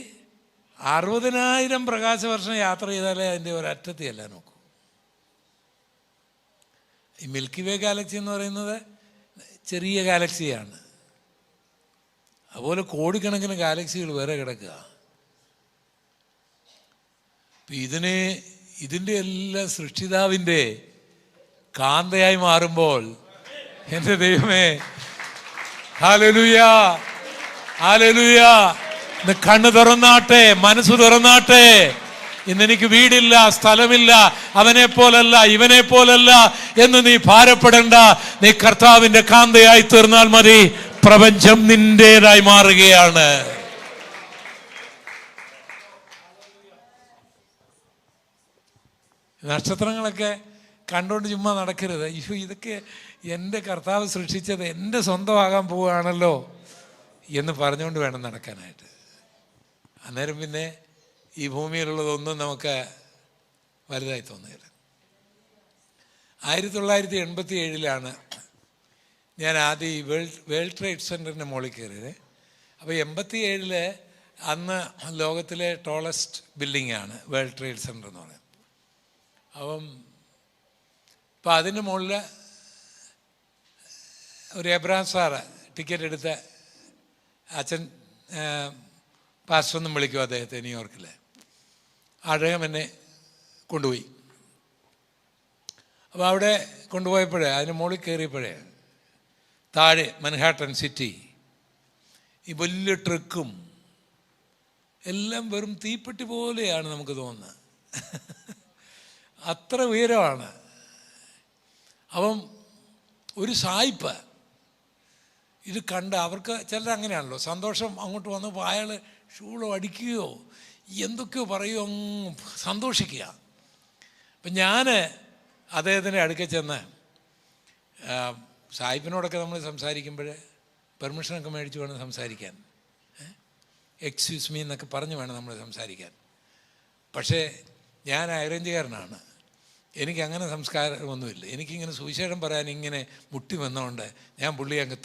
60,000 പ്രകാശവർഷം യാത്ര ചെയ്താലേ അതിൻ്റെ ഒരറ്റത്തെയല്ല നോക്കൂ. ഈ മിൽക്കി വേ ഗാലക്സി എന്ന് പറയുന്നത് ചെറിയ ഗാലക്സിയാണ്. അതുപോലെ കോടിക്കണക്കിന് ഗാലക്സികൾ വേറെ കിടക്കുക. ഇതിൻ്റെ എല്ലാം സൃഷ്ടിതാവിൻ്റെ കാന്തയായി മാറുമ്പോൾ എൻ്റെ ദൈവമേ, ഹല്ലേലൂയ, ഹല്ലേലൂയ. ഇന്ന് കണ്ണ് തുറന്നാട്ടെ, മനസ്സ് തുറന്നാട്ടെ. ഇന്നെനിക്ക് വീടില്ല, സ്ഥലമില്ല, അവനെ പോലല്ല, ഇവനെ പോലല്ല എന്ന് നീ ഭാരപ്പെടണ്ട. നീ കർത്താവിൻ്റെ കാന്തയായി തീർന്നാൽ മതി, പ്രപഞ്ചം നിന്റേതായി മാറുകയാണ്. നക്ഷത്രങ്ങളൊക്കെ കണ്ടുകൊണ്ട് ചുമ്മാ നടക്കരുത്. അയ്യോ, ഇതൊക്കെ എൻ്റെ കർത്താവ് സൃഷ്ടിച്ചത് എൻ്റെ സ്വന്തമാകാൻ പോവുകയാണല്ലോ എന്ന് പറഞ്ഞുകൊണ്ട് വേണം നടക്കാനായിട്ട്. അന്നേരം പിന്നെ ഈ ഭൂമിയിലുള്ളതൊന്നും നമുക്ക് വലുതായി തോന്നുകയില്ല. 1987 ഞാൻ ആദ്യം ഈ വേൾഡ് ട്രേഡ് സെൻറ്ററിൻ്റെ മുകളിൽ കയറിയത്. അപ്പോൾ 87 അന്ന് ലോകത്തിലെ ടോളസ്റ്റ് ബിൽഡിങ്ങാണ് വേൾഡ് ട്രേഡ് സെൻറ്റർ എന്ന് പറയുന്നത്. അപ്പം അതിന് മുകളിൽ ഒരു എബ്രഹാം സാറ് ടിക്കറ്റ് എടുത്ത അച്ഛൻ, പാസ്റ്ററൊന്നും വിളിക്കും അദ്ദേഹത്തെ, ന്യൂയോർക്കിൽ. അദ്ദേഹം എന്നെ കൊണ്ടുപോയി. അപ്പോൾ അവിടെ കൊണ്ടുപോയപ്പോഴേ, അതിന് മുകളിൽ കയറിയപ്പോഴേ, താഴെ മൻഹാട്ടൻ സിറ്റി, ഈ വലിയ ട്രക്കും എല്ലാം വെറും തീപ്പെട്ടി പോലെയാണ് നമുക്ക് തോന്നുന്നത്. അത്ര ഉയരമാണ്. അപ്പം ഒരു സായിപ്പ് ഇത് കണ്ട്, അവർക്ക് ചിലർ അങ്ങനെയാണല്ലോ, സന്തോഷം അങ്ങോട്ട് വന്നപ്പോൾ അയാൾ ഷൂളോ അടിക്കുകയോ എന്തൊക്കെയോ പറയുകയോ സന്തോഷിക്കുക. അപ്പം ഞാൻ അദ്ദേഹത്തിൻ്റെ അടുക്കൽ ചെന്ന്, സായിപ്പിനോടൊക്കെ നമ്മൾ സംസാരിക്കുമ്പോൾ പെർമിഷനൊക്കെ മേടിച്ച് വേണം സംസാരിക്കാൻ, എക്സ്ക്യൂസ് മീ എന്നൊക്കെ പറഞ്ഞ് വേണം നമ്മൾ സംസാരിക്കാൻ. പക്ഷേ ഞാൻ അറേഞ്ചുകാരനാണ്, എനിക്കങ്ങനെ സംസ്കാരമൊന്നുമില്ല. എനിക്കിങ്ങനെ സുവിശേഷം പറയാൻ ഇങ്ങനെ മുട്ടി വന്നതുകൊണ്ട് ഞാൻ പുള്ളിയെ അങ്ങ്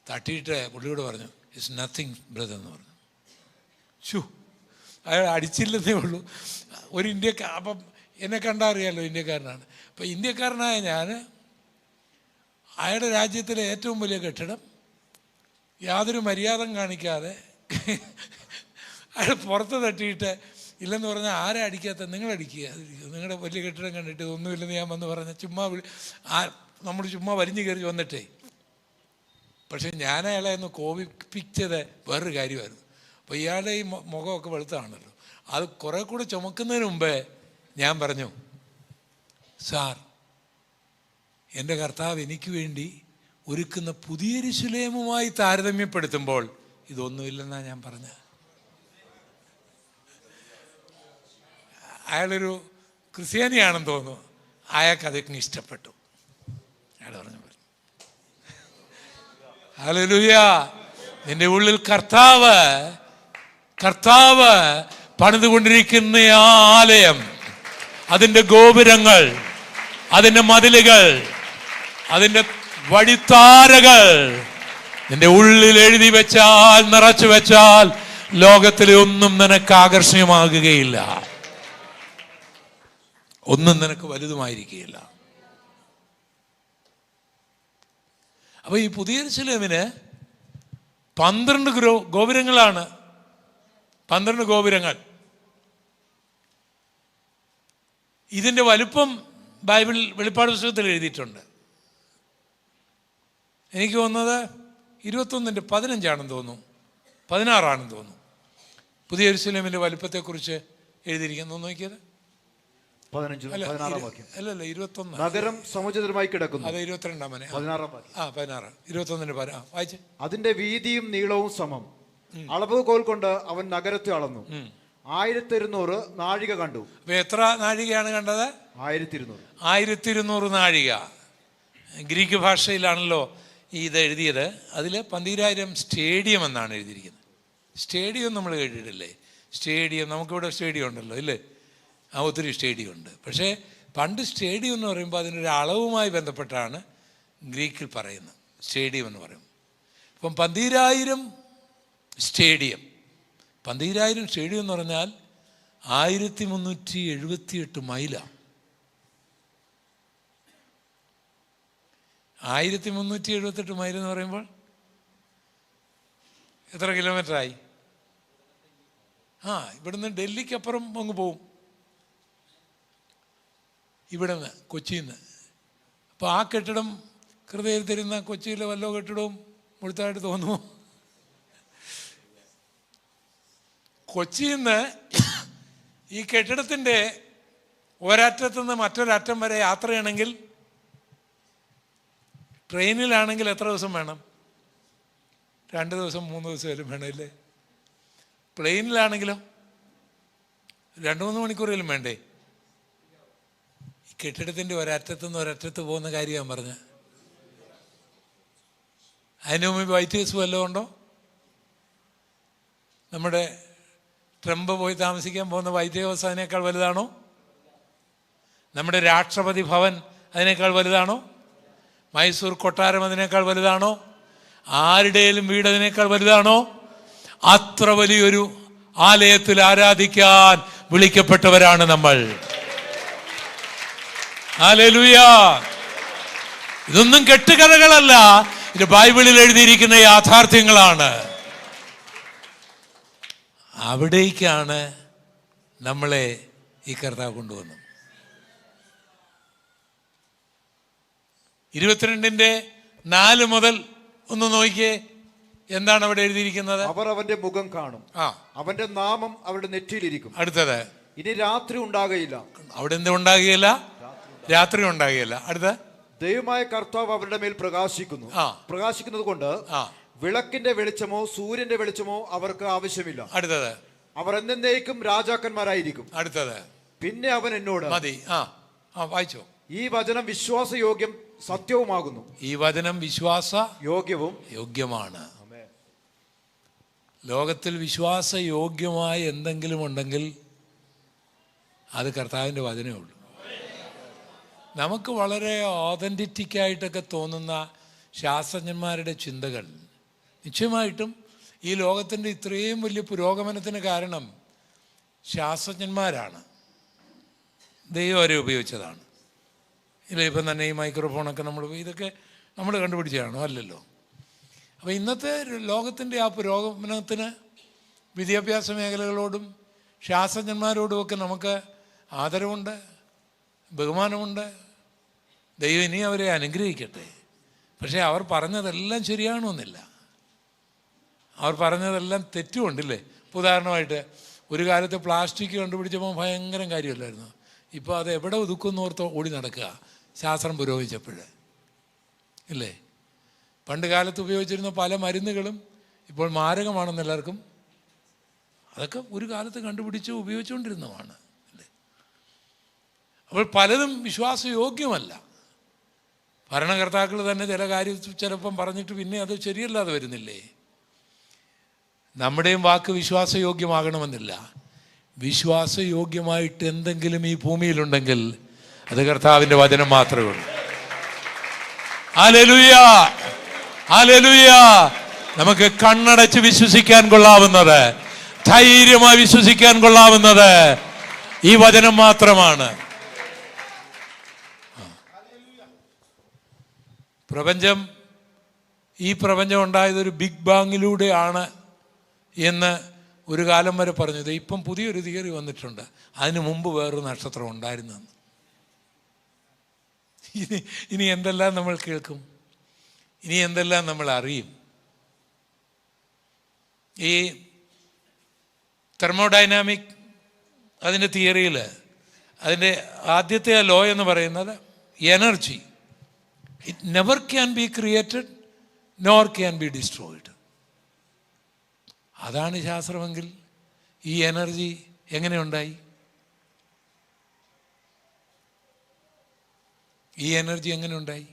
തട്ടിയിട്ട് പുള്ളിയോട് പറഞ്ഞു, ഇറ്റ്സ് നത്തിങ് ബ്രദർ എന്ന് പറഞ്ഞു. അയാൾ അടിച്ചില്ലെന്നേ ഉള്ളൂ. ഒരു അപ്പം എന്നെ കണ്ടാൽ അറിയാമല്ലോ ഇന്ത്യക്കാരനാണ്. അപ്പം ഇന്ത്യക്കാരനായ ഞാൻ അയാളുടെ രാജ്യത്തിലെ ഏറ്റവും വലിയ കെട്ടിടം യാതൊരു മര്യാദ കാണിക്കാതെ അയാൾ പുറത്ത് തട്ടിയിട്ട്, ഇല്ലെന്ന് പറഞ്ഞാൽ ആരെ അടിക്കാത്ത, നിങ്ങളടിക്കുക, നിങ്ങളുടെ വലിയ കെട്ടിടം കണ്ടിട്ട് ഒന്നുമില്ലെന്ന് ഞാൻ വന്ന് പറഞ്ഞ ചുമ്മാ നമ്മൾ ചുമ്മാ വലിഞ്ഞു കയറി വന്നിട്ടേ. പക്ഷെ ഞാൻ അയാളെ ഒന്ന് കോപിപ്പിച്ചത് വേറൊരു കാര്യമായിരുന്നു. അപ്പോൾ ഇയാളുടെ ഈ മുഖമൊക്കെ വെളുത്താണല്ലോ, അത് കുറെ കൂടെ ചുമക്കുന്നതിന് മുമ്പേ ഞാൻ പറഞ്ഞു, സാർ, എൻ്റെ കർത്താവ് എനിക്ക് വേണ്ടി ഒരുക്കുന്ന പുതിയ യെരൂശലേമുമായി താരതമ്യപ്പെടുത്തുമ്പോൾ ഇതൊന്നുമില്ലെന്നാണ് ഞാൻ പറഞ്ഞത്. അയാളൊരു ക്രിസ്ത്യാനിയാണെന്ന് തോന്നുന്നു, അയാൾക്ക് അതൊക്കെ ഇഷ്ടപ്പെട്ടു. അയാൾ പറഞ്ഞു, ഹല്ലേലൂയ, നിന്റെ ഉള്ളിൽ കർത്താവ് പണിതുകൊണ്ടിരിക്കുന്ന ആ ആലയം, അതിൻ്റെ ഗോപുരങ്ങൾ, അതിൻ്റെ മതിലുകൾ, അതിൻ്റെ വഴിത്താരകൾ നിന്റെ ഉള്ളിൽ എഴുതി വെച്ചാൽ, നിറച്ചു വെച്ചാൽ, ലോകത്തിലെ ഒന്നും നിനക്ക് ആകർഷണീയമാകുകയില്ല, ഒന്നും നിനക്ക് വലുതുമായിരിക്കുകയില്ല. അപ്പൊ ഈ പുതിയ യെരൂശലേമിന് 12 ഗോപുരങ്ങളാണ്. 12 ഗോപുരങ്ങൾ. ഇതിൻ്റെ വലുപ്പം ബൈബിൾ വെളിപ്പാട് പുസ്തകത്തിൽ എഴുതിയിട്ടുണ്ട്. എനിക്ക് തോന്നുന്നത് 21:15 തോന്നുന്നു, 16 തോന്നുന്നു. പുതിയ യെരൂശലേമിൻ്റെ വലുപ്പത്തെക്കുറിച്ച് എഴുതിയിരിക്കുന്നു. നോക്കിയത് 15 അല്ലല്ല 21. നഗരം സമുദ്രമായി കിടക്കുന്നു. അത് 22 16 21 വായിച്ച്. അതിന്റെ വീതിയും നീളവും സമം. അളവുകോൽ കൊണ്ട് അവൻ നഗരത്തെ അളന്നു. 1200 നാഴിക കണ്ടു. അപ്പൊ എത്ര നാഴികയാണ് കണ്ടത്? 1200 നാഴിക. ഗ്രീക്ക് ഭാഷയിലാണല്ലോ ഇത് എഴുതിയത്. അതിൽ 12,000 സ്റ്റേഡിയം എന്നാണ് എഴുതിയിരിക്കുന്നത്. സ്റ്റേഡിയം നമ്മൾ കേട്ടിട്ടില്ലേ? സ്റ്റേഡിയം, നമുക്കിവിടെ സ്റ്റേഡിയം ഉണ്ടല്ലോ ഇല്ലേ? ഒത്തിരി സ്റ്റേഡിയം ഉണ്ട്. പക്ഷേ പണ്ട് സ്റ്റേഡിയം എന്ന് പറയുമ്പോൾ അതിനൊരു അളവുമായി ബന്ധപ്പെട്ടാണ് ഗ്രീക്കിൽ പറയുന്നത്. സ്റ്റേഡിയം എന്ന് പറയും. അപ്പം 12,000 സ്റ്റേഡിയം. 12,000 സ്റ്റേഡിയം എന്ന് പറഞ്ഞാൽ 1378 മൈലാണ്. 1378 മൈൽ എന്ന് പറയുമ്പോൾ എത്ര കിലോമീറ്ററായി? ഇവിടുന്ന് ഡൽഹിക്കപ്പുറം അങ്ങ് പോവും, ഇവിടെ നിന്ന്, കൊച്ചിയിൽ നിന്ന്. അപ്പോൾ ആ കെട്ടിടം ഹൃദയത്തിൽ തരുന്ന കൊച്ചിയിലെ വല്ലോ കെട്ടിടവും മുഴുത്തായിട്ട് തോന്നുമോ? കൊച്ചിയിൽ നിന്ന് ഈ കെട്ടിടത്തിൻ്റെ ഒരറ്റത്തുനിന്ന് മറ്റൊരറ്റം വരെ യാത്ര ചെയ്യണമെങ്കിൽ, ട്രെയിനിലാണെങ്കിൽ എത്ര ദിവസം വേണം? 2 ദിവസം 3 ദിവസം വരും വേണമല്ലേ? പ്ലെയിനിലാണെങ്കിലോ 2-3 മണിക്കൂറെങ്കിലും വേണ്ടേ? ഈ കെട്ടിടത്തിൻ്റെ ഒരറ്റത്തുനിന്ന് ഒരറ്റത്ത് പോകുന്ന കാര്യം ഞാൻ പറഞ്ഞ. അതിന് മുമ്പ് വൈറ്റ് ഹൗസ് വല്ലതും ഉണ്ടോ? നമ്മുടെ ട്രംപ് പോയി താമസിക്കാൻ പോകുന്ന വൈറ്റ് ഹൗസ് അതിനേക്കാൾ വലുതാണോ? നമ്മുടെ രാഷ്ട്രപതി ഭവൻ അതിനേക്കാൾ വലുതാണോ? മൈസൂർ കൊട്ടാരം അതിനേക്കാൾ വലുതാണോ? ആരുടെയും വീട് അതിനേക്കാൾ വലുതാണോ? അത്ര വലിയൊരു ആലയത്തിൽ ആരാധിക്കാൻ വിളിക്കപ്പെട്ടവരാണ് നമ്മൾ. ഹല്ലേലൂയ! ഇതൊന്നും കെട്ടുകഥകളല്ല, ഇത് ബൈബിളിൽ എഴുതിയിരിക്കുന്ന യാഥാർത്ഥ്യങ്ങളാണ്. അവിടേക്കാണ് നമ്മളെ ഈ കർത്താവ് കൊണ്ടുവന്നത്. 22:4 മുതൽ ഒന്ന് നോക്കിയേ, എന്താണ് അവിടെ എഴുതിയിരിക്കുന്നത്? അവർ അവന്റെ മുഖം കാണും, അവന്റെ നാമം അവരുടെ നെറ്റിയിലിരിക്കും. അടുത്തത്, ഇനി രാത്രി ഉണ്ടാകുകയില്ല. അവിടെ എന്താ ഉണ്ടാകുകയില്ല? രാത്രി ഉണ്ടാകുകയില്ല. അടുത്ത, ദൈവമായ കർത്താവ് അവരുടെ മേൽ പ്രകാശിക്കുന്നു. പ്രകാശിക്കുന്നത് കൊണ്ട് വിളക്കിന്റെ വെളിച്ചമോ സൂര്യന്റെ വെളിച്ചമോ അവർക്ക് ആവശ്യമില്ല. അടുത്തത്, അവർ എന്നേക്കും രാജാക്കന്മാരായിരിക്കും. അടുത്തത്, പിന്നെ അവൻ എന്നോട്, മതി, വായിച്ചോ. ഈ വചനം വിശ്വാസയോഗ്യം സത്യവുമാകുന്നു. ഈ വചനം വിശ്വാസ യോഗ്യമാണ്. ലോകത്തിൽ വിശ്വാസയോഗ്യമായ എന്തെങ്കിലും ഉണ്ടെങ്കിൽ അത് കർത്താവിൻ്റെ വചനമേ ഉള്ളൂ. നമുക്ക് വളരെ ഓതൻറ്റിറ്റിക്കായിട്ടൊക്കെ തോന്നുന്ന ശാസ്ത്രജ്ഞന്മാരുടെ ചിന്തകൾ നിശ്ചയമായിട്ടും ഈ ലോകത്തിൻ്റെ ഇത്രയും വലിയ പുരോഗമനത്തിന് കാരണം ശാസ്ത്രജ്ഞന്മാരാണ്. ദൈവം അവരെ ഉപയോഗിച്ചതാണ്. ഇല്ല, ഇപ്പം തന്നെ ഈ മൈക്രോഫോണൊക്കെ ഇതൊക്കെ നമ്മൾ കണ്ടുപിടിച്ചതാണോ? അല്ലല്ലോ. അപ്പോൾ ഇന്നത്തെ ലോകത്തിൻ്റെ ആ പുരോഗമനത്തിന് വിദ്യാഭ്യാസ മേഖലകളോടും ശാസ്ത്രജ്ഞന്മാരോടുമൊക്കെ നമുക്ക് ആദരവുണ്ട്, ബഹുമാനമുണ്ട്. ദൈവം ഇനി അവരെ അനുഗ്രഹിക്കട്ടെ. പക്ഷേ അവർ പറഞ്ഞതെല്ലാം ശരിയാണെന്നില്ല, അവർ പറഞ്ഞതെല്ലാം തെറ്റുമുണ്ടില്ലേ. ഉദാഹരണമായിട്ട് ഒരു കാലത്ത് പ്ലാസ്റ്റിക് കണ്ടുപിടിച്ചപ്പോൾ ഭയങ്കര കാര്യമല്ലായിരുന്നു. ഇപ്പോൾ അത് എവിടെ ഒതുക്കുന്നോർത്തോ ഓടി നടക്കുക, ശാസ്ത്രം പുരോഗമിച്ചപ്പോൾ ഇല്ലേ. പണ്ട് കാലത്ത് ഉപയോഗിച്ചിരുന്ന പല മരുന്നുകളും ഇപ്പോൾ മാരകമാണെന്ന് എല്ലാവർക്കും, അതൊക്കെ ഒരു കാലത്ത് കണ്ടുപിടിച്ച് ഉപയോഗിച്ചുകൊണ്ടിരുന്നതാണ് അല്ലേ. അപ്പോൾ പലതും വിശ്വാസയോഗ്യമല്ല. ഭരണകർത്താക്കൾ തന്നെ ചില കാര്യം ചിലപ്പം പറഞ്ഞിട്ട് പിന്നെ അത് ശരിയല്ലാതെ വരുന്നില്ലേ. നമ്മുടെയും വാക്ക് വിശ്വാസയോഗ്യമാകണമെന്നില്ല. വിശ്വാസയോഗ്യമായിട്ട് എന്തെങ്കിലും ഈ ഭൂമിയിലുണ്ടെങ്കിൽ അത് കർത്താവിൻ്റെ വചനം മാത്രമേ ഉള്ളൂ. Hallelujah, hallelujah. നമുക്ക് കണ്ണടച്ച് വിശ്വസിക്കാൻ കൊള്ളാവുന്നത്, ധൈര്യമായി വിശ്വസിക്കാൻ കൊള്ളാവുന്നത് ഈ വചനം മാത്രമാണ്. ഈ പ്രപഞ്ചം ഉണ്ടായതൊരു ബിഗ് ബാങ്ങിലൂടെയാണ് എന്ന് ഒരു കാലം വരെ പറഞ്ഞത്. ഇപ്പം പുതിയൊരു തിയറി വന്നിട്ടുണ്ട്, അതിന് മുമ്പ് വേറൊരു നക്ഷത്രം ഉണ്ടായിരുന്നെന്ന്. ഇനി എന്തെല്ലാം നമ്മൾ കേൾക്കും, ഇനി എന്തെല്ലാം നമ്മൾ അറിയും. ഈ തെർമോഡൈനാമിക് അതിൻ്റെ തിയറിയിൽ അതിൻ്റെ ആദ്യത്തെ ലോ എന്ന് പറയുന്നത് energy, it never can be created nor can be destroyed. അതാണ് ശാസ്ത്രമെങ്കിൽ ഈ എനർജി എങ്ങനെ ഉണ്ടായി? ഈ എനർജി എങ്ങനെ ഉണ്ടായി?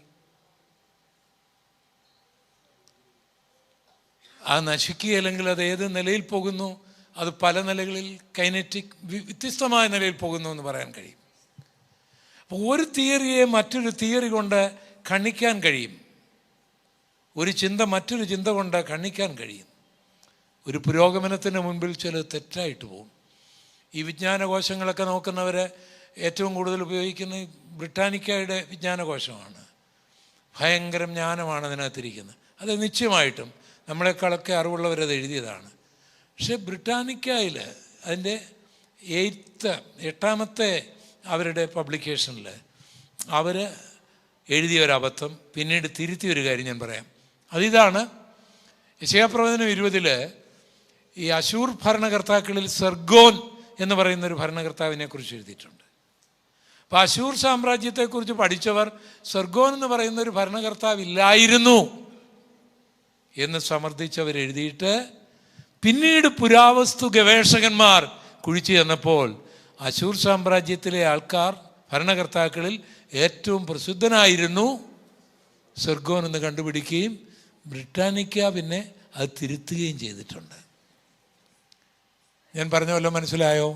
അത് നശിക്കുകയല്ലെങ്കിൽ അത് ഏത് നിലയിൽ പോകുന്നു? അത് പല നിലകളിൽ കൈനറ്റിക് വ്യത്യസ്തമായ നിലയിൽ പോകുന്നു എന്ന് പറയാൻ കഴിയും. അപ്പോൾ ഒരു തിയറിയെ മറ്റൊരു തിയറി കൊണ്ട് ഖണ്ഡിക്കാൻ കഴിയും, ഒരു ചിന്ത മറ്റൊരു ചിന്ത കൊണ്ട് ഖണ്ഡിക്കാൻ കഴിയും. ഒരു പുരോഗമനത്തിന് മുൻപിൽ ചിലത് തെറ്റായിട്ട് പോകും. ഈ വിജ്ഞാനകോശങ്ങളൊക്കെ നോക്കുന്നവർ ഏറ്റവും കൂടുതൽ ഉപയോഗിക്കുന്ന ബ്രിട്ടാനിക്കയുടെ വിജ്ഞാനകോശമാണ്. ഭയങ്കര ജ്ഞാനമാണ് അതിനകത്തിരിക്കുന്നത്. അത് നിശ്ചയമായിട്ടും നമ്മളെക്കാളൊക്കെ അറിവുള്ളവരത് എഴുതിയതാണ്. പക്ഷെ ബ്രിട്ടാനിക്കയിൽ അതിൻ്റെ എട്ടാമത്തെ അവരുടെ പബ്ലിക്കേഷനിൽ അവർ എഴുതിയ ഒരബദ്ധം പിന്നീട് തിരുത്തിയ ഒരു കാര്യം ഞാൻ പറയാം. അതിതാണ്, യെശയ്യാപ്രവചനം 20 ഈ അശൂർ ഭരണകർത്താക്കളിൽ സെർഗോൻ എന്ന് പറയുന്നൊരു ഭരണകർത്താവിനെ കുറിച്ച് എഴുതിയിട്ടുണ്ട്. അപ്പോൾ അശൂർ സാമ്രാജ്യത്തെക്കുറിച്ച് പഠിച്ചവർ സെർഗോൻ എന്ന് പറയുന്നൊരു ഭരണകർത്താവില്ലായിരുന്നു എന്ന് സമർത്ഥിച്ചവർ എഴുതിയിട്ട് പിന്നീട് പുരാവസ്തു ഗവേഷകന്മാർ കുഴിച്ചു ചെന്നപ്പോൾ അശൂർ സാമ്രാജ്യത്തിലെ ആൾക്കാർ ഭരണകർത്താക്കളിൽ ഏറ്റവും പ്രസിദ്ധനായിരുന്നു സെർഗോൻ എന്ന് കണ്ടുപിടിക്കുകയും ബ്രിട്ടാനിക്ക പിന്നെ അത് തിരുത്തുകയും ചെയ്തിട്ടുണ്ട്. ഞാൻ പറഞ്ഞ വല്ലതും മനസ്സിലായോ?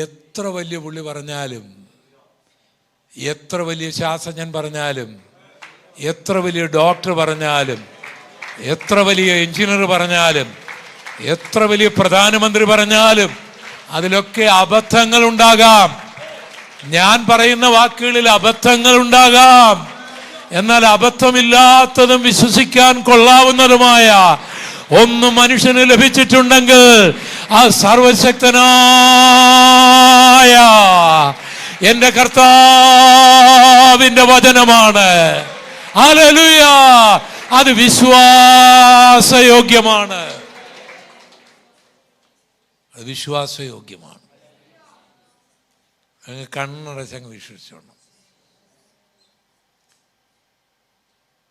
എത്ര വലിയ പുള്ളി പറഞ്ഞാലും, എത്ര വലിയ ശാസ്ത്രജ്ഞൻ പറഞ്ഞാലും, എത്ര വലിയ ഡോക്ടർ പറഞ്ഞാലും, എത്ര വലിയ എഞ്ചിനീയർ പറഞ്ഞാലും, എത്ര വലിയ പ്രധാനമന്ത്രി പറഞ്ഞാലും അതിലൊക്കെ അബദ്ധങ്ങൾ ഉണ്ടാകാം. ഞാൻ പറയുന്ന വാക്കുകളിൽ അബദ്ധങ്ങൾ ഉണ്ടാകാം. എന്നാൽ അബദ്ധമില്ലാത്തതും വിശ്വസിക്കാൻ കൊള്ളാവുന്നതുമായ ഒന്ന് മനുഷ്യന് ലഭിച്ചിട്ടുണ്ടെങ്കിൽ ആ സർവശക്തനായ എൻ്റെ കർത്താവിൻ്റെ വചനമാണ്. ഹല്ലേലൂയ! അത് വിശ്വാസയോഗ്യമാണ്. അത് വിശ്വാസയോഗ്യമാണ്. അങ്ങ് കണ്ണടച്ചങ്ങ് വിശ്വസിച്ചോണം.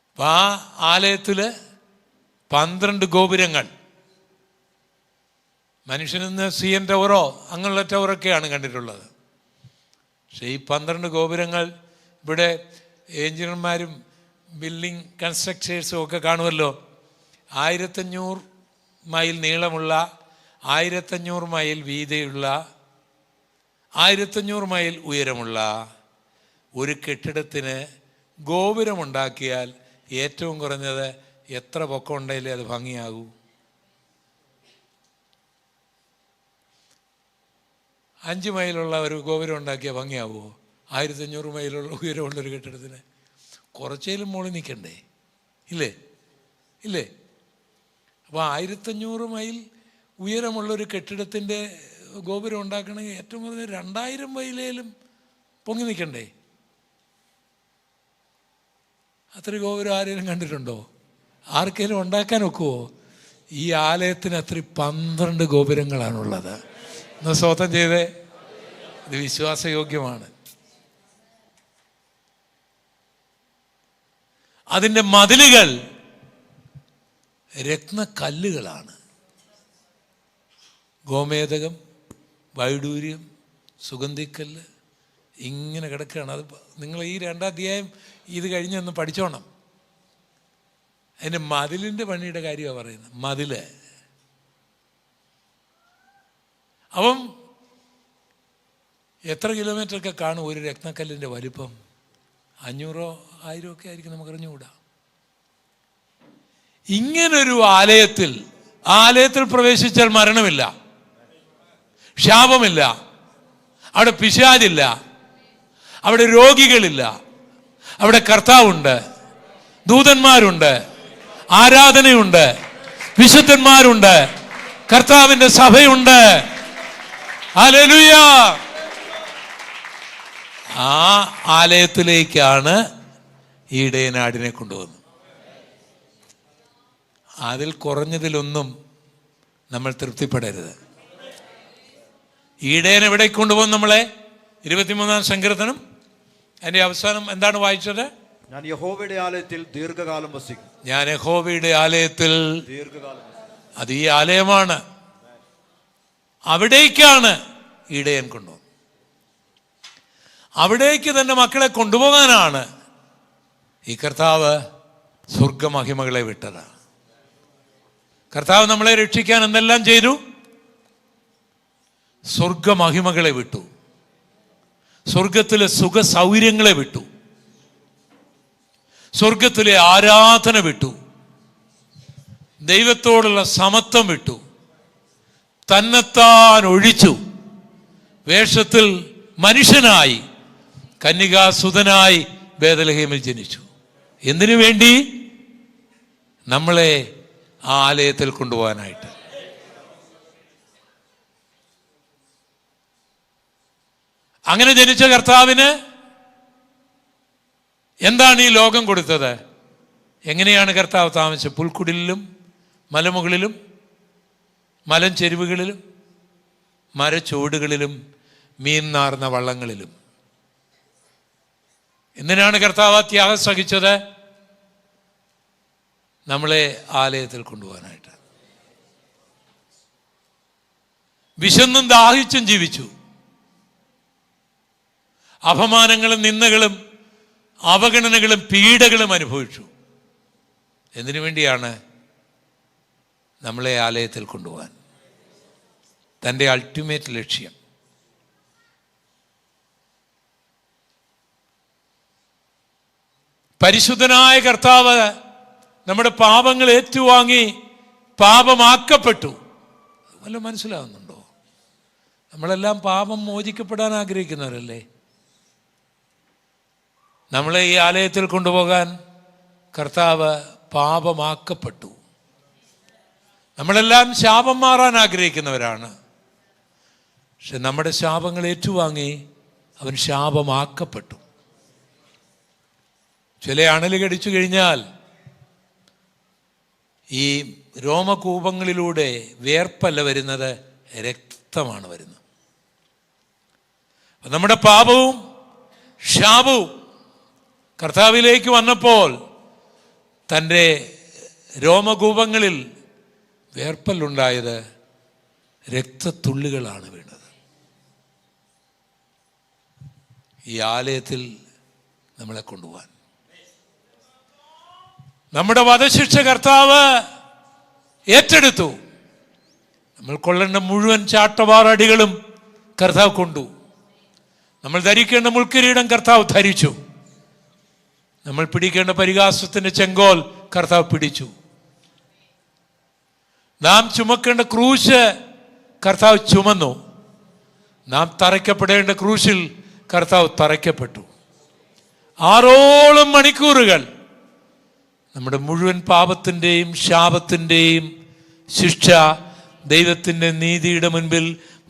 അപ്പം ആ ആലയത്തിൽ 12 ഗോപുരങ്ങൾ, മനുഷ്യനിന്ന് CN ടവറോ അങ്ങനെയുള്ള ടവറൊക്കെയാണ് കണ്ടിട്ടുള്ളത്. പക്ഷേ ഈ 12 ഗോപുരങ്ങൾ ഇവിടെ എഞ്ചിനീയർമാരും ബിൽഡിംഗ് കൺസ്ട്രക്ടേഴ്സും ഒക്കെ കാണുമല്ലോ. 1500 മൈൽ നീളമുള്ള, 1500 മൈൽ വീതിയുള്ള, 1500 മൈൽ ഉയരമുള്ള ഒരു കെട്ടിടത്തിന് ഗോപുരമുണ്ടാക്കിയാൽ ഏറ്റവും കുറഞ്ഞത് എത്ര പൊക്കം ഉണ്ടെങ്കിലേ അത് ഭംഗിയാകൂ? 5 മൈലുള്ള ഒരു ഗോപുരം ഉണ്ടാക്കിയാൽ ഭംഗിയാവുമോ? 1500 മൈലുള്ള ഉയരമുള്ളൊരു കെട്ടിടത്തിന് കുറച്ചേലും മുകളിൽ നിൽക്കണ്ടേ? ഇല്ലേ? അപ്പോൾ 1500 മൈൽ ഉയരമുള്ളൊരു കെട്ടിടത്തിൻ്റെ ഗോപുരം ഉണ്ടാക്കണമെങ്കിൽ ഏറ്റവും കുറഞ്ഞ 2000 മൈലേലും പൊങ്ങി നിൽക്കണ്ടേ? അത്ര ഗോപുരം ആരെങ്കിലും കണ്ടിട്ടുണ്ടോ? ആർക്കെങ്കിലും ഉണ്ടാക്കാൻ ഒക്കുമോ? ഈ ആലയത്തിന് അത്ര 12 ഗോപുരങ്ങളാണുള്ളത്. ഒന്ന് സ്വതം ചെയ്തേ. ഇത് വിശ്വാസയോഗ്യമാണ്. അതിൻ്റെ മതിലുകൾ രത്നക്കല്ലുകളാണ്. ഗോമേതകം, വൈഡൂര്യം, സുഗന്ധിക്കല്ല് ഇങ്ങനെ കിടക്കുകയാണ്. അത് നിങ്ങൾ ഈ 2ാം അധ്യായം ഇത് കഴിഞ്ഞൊന്ന് പഠിച്ചോണം. അതിൻ്റെ മതിലിൻ്റെ പണിയുടെ കാര്യമാണ് പറയുന്നത്. മതില് അപ്പം എത്ര കിലോമീറ്ററൊക്കെ കാണും ഒരു രത്നക്കല്ലിൻ്റെ വലിപ്പം? 500 1000 ഒക്കെ ആയിരിക്കും, നമുക്കറിഞ്ഞുകൂടാ. ഇങ്ങനൊരു ആലയത്തിൽ പ്രവേശിച്ചാൽ മരണമില്ല, ശാപമില്ല, അവിടെ പിശാചില്ല, അവിടെ രോഗികളില്ല, അവിടെ കർത്താവുണ്ട്, ദൂതന്മാരുണ്ട്, ആരാധനയുണ്ട്, വിശുദ്ധന്മാരുണ്ട്, കർത്താവിൻ്റെ സഭയുണ്ട്. ഹല്ലേലൂയ! ആ ആലയത്തിലേക്കാണ് ഈ ഇടയനാടിനെ കൊണ്ടുവന്നത്. അതിൽ കുറഞ്ഞതിലൊന്നും നമ്മൾ തൃപ്തിപ്പെടരുത്. ഈ ഇടയനെ എവിടെ കൊണ്ടുപോകും നമ്മളെ? 23-ാം സങ്കീർത്തനം അതിൻ്റെ അവസാനം എന്താണ് വായിച്ചത്? ഞാൻ യഹോവയുടെ ആലയത്തിൽ ദീർഘകാലം വസിക്കും. ഞാൻ യഹോവയുടെ ആലയത്തിൽ ദീർഘകാലം. അത് ഈ ആലയമാണ്. അവിടേക്കാണ് ഇടയൻ കൊണ്ടുപോകുന്നത്. അവിടേക്ക് തന്നെ മക്കളെ കൊണ്ടുപോകാനാണ് ഈ കർത്താവ് സ്വർഗമഹിമകളെ വിട്ടത്. കർത്താവ് നമ്മളെ രക്ഷിക്കാൻ എന്തെല്ലാം ചെയ്തു? സ്വർഗമഹിമകളെ വിട്ടു, സ്വർഗത്തിലെ സുഖ സൗകര്യങ്ങളെ വിട്ടു, സ്വർഗത്തിലെ ആരാധന വിട്ടു, ദൈവത്തോടുള്ള സമത്വം വിട്ടു, തന്നെത്താൻ ഒഴിച്ചു, വേഷത്തിൽ മനുഷ്യനായി കന്യകാസുതനായി ബേത്ലഹേമിൽ ജനിച്ചു. എന്തിനു വേണ്ടി? നമ്മളെ ആ ആലയത്തിൽ കൊണ്ടുപോകാനായിട്ട്. അങ്ങനെ ജനിച്ച കർത്താവിന് എന്താണ് ഈ ലോകം കൊടുത്തത്? എങ്ങനെയാണ് കർത്താവ് താമസിച്ചത്? പുൽക്കുടിലും മലമുകളിലും മലഞ്ചെരുവുകളിലും മരച്ചുവടുകളിലും മീൻ നാർന്ന വള്ളങ്ങളിലും. എന്തിനാണ് കർത്താവ് ത്യാഗം സഹിച്ചത്? നമ്മളെ ആലയത്തിൽ കൊണ്ടുപോകാനായിട്ട്. വിശന്നും ദാഹിച്ചും ജീവിച്ചു. അപമാനങ്ങളും നിന്ദകളും അവഗണനകളും പീഡകളും അനുഭവിച്ചു. എന്തിനു വേണ്ടിയാണ്? നമ്മളെ ആലയത്തിൽ കൊണ്ടുപോകാൻ. തൻ്റെ അൾട്ടിമേറ്റ് ലക്ഷ്യം. പരിശുദ്ധനായ കർത്താവ് നമ്മുടെ പാപങ്ങൾ ഏറ്റുവാങ്ങി പാപമാക്കപ്പെട്ടു. വല്ല മനസ്സിലാവുന്നുണ്ടോ? നമ്മളെല്ലാം പാപം മോചിക്കപ്പെടാൻ ആഗ്രഹിക്കുന്നവരല്ലേ? നമ്മളെ ഈ ആലയത്തിൽ കൊണ്ടുപോകാൻ കർത്താവ് പാപമാക്കപ്പെട്ടു. നമ്മളെല്ലാം ശാപം മാറാൻ ആഗ്രഹിക്കുന്നവരാണ്. പക്ഷെ നമ്മുടെ ശാപങ്ങൾ ഏറ്റുവാങ്ങി അവൻ ശാപമാക്കപ്പെട്ടു. ചില അണൽ കടിച്ചു കഴിഞ്ഞാൽ ഈ രോമകൂപങ്ങളിലൂടെ വേർപ്പല്ല വരുന്നത്, രക്തമാണ് വരുന്നത്. നമ്മുടെ പാപവും ശാപവും കർത്താവിലേക്ക് വന്നപ്പോൾ തൻ്റെ രോമകൂപങ്ങളിൽ വേർപ്പല്ലുണ്ടായത് രക്തത്തുള്ളികളാണ് വീണത്. ഈ ആലയത്തിൽ നമ്മളെ കൊണ്ടുപോകാൻ നമ്മുടെ വധശിക്ഷ കർത്താവ് ഏറ്റെടുത്തു. നമ്മൾ കൊള്ളേണ്ട മുഴുവൻ ചാട്ടവാറടികളും കർത്താവ് കൊണ്ടു. നമ്മൾ ധരിക്കേണ്ട മുൾക്കിരീടം കർത്താവ് ധരിച്ചു. നമ്മൾ പിടിക്കേണ്ട പരിഹാസത്തിന്റെ ചെങ്കോൽ കർത്താവ് പിടിച്ചു. നാം ചുമക്കേണ്ട ക്രൂശ് കർത്താവ് ചുമന്നു. നാം തറയ്ക്കപ്പെടേണ്ട ക്രൂശിൽ കർത്താവ് തറയ്ക്കപ്പെട്ടു. 6 മണിക്കൂറുകൾ നമ്മുടെ മുഴുവൻ പാപത്തിൻ്റെയും ശാപത്തിൻ്റെയും ശിക്ഷ ദൈവത്തിൻ്റെ നീതിയുടെ മുൻപിൽ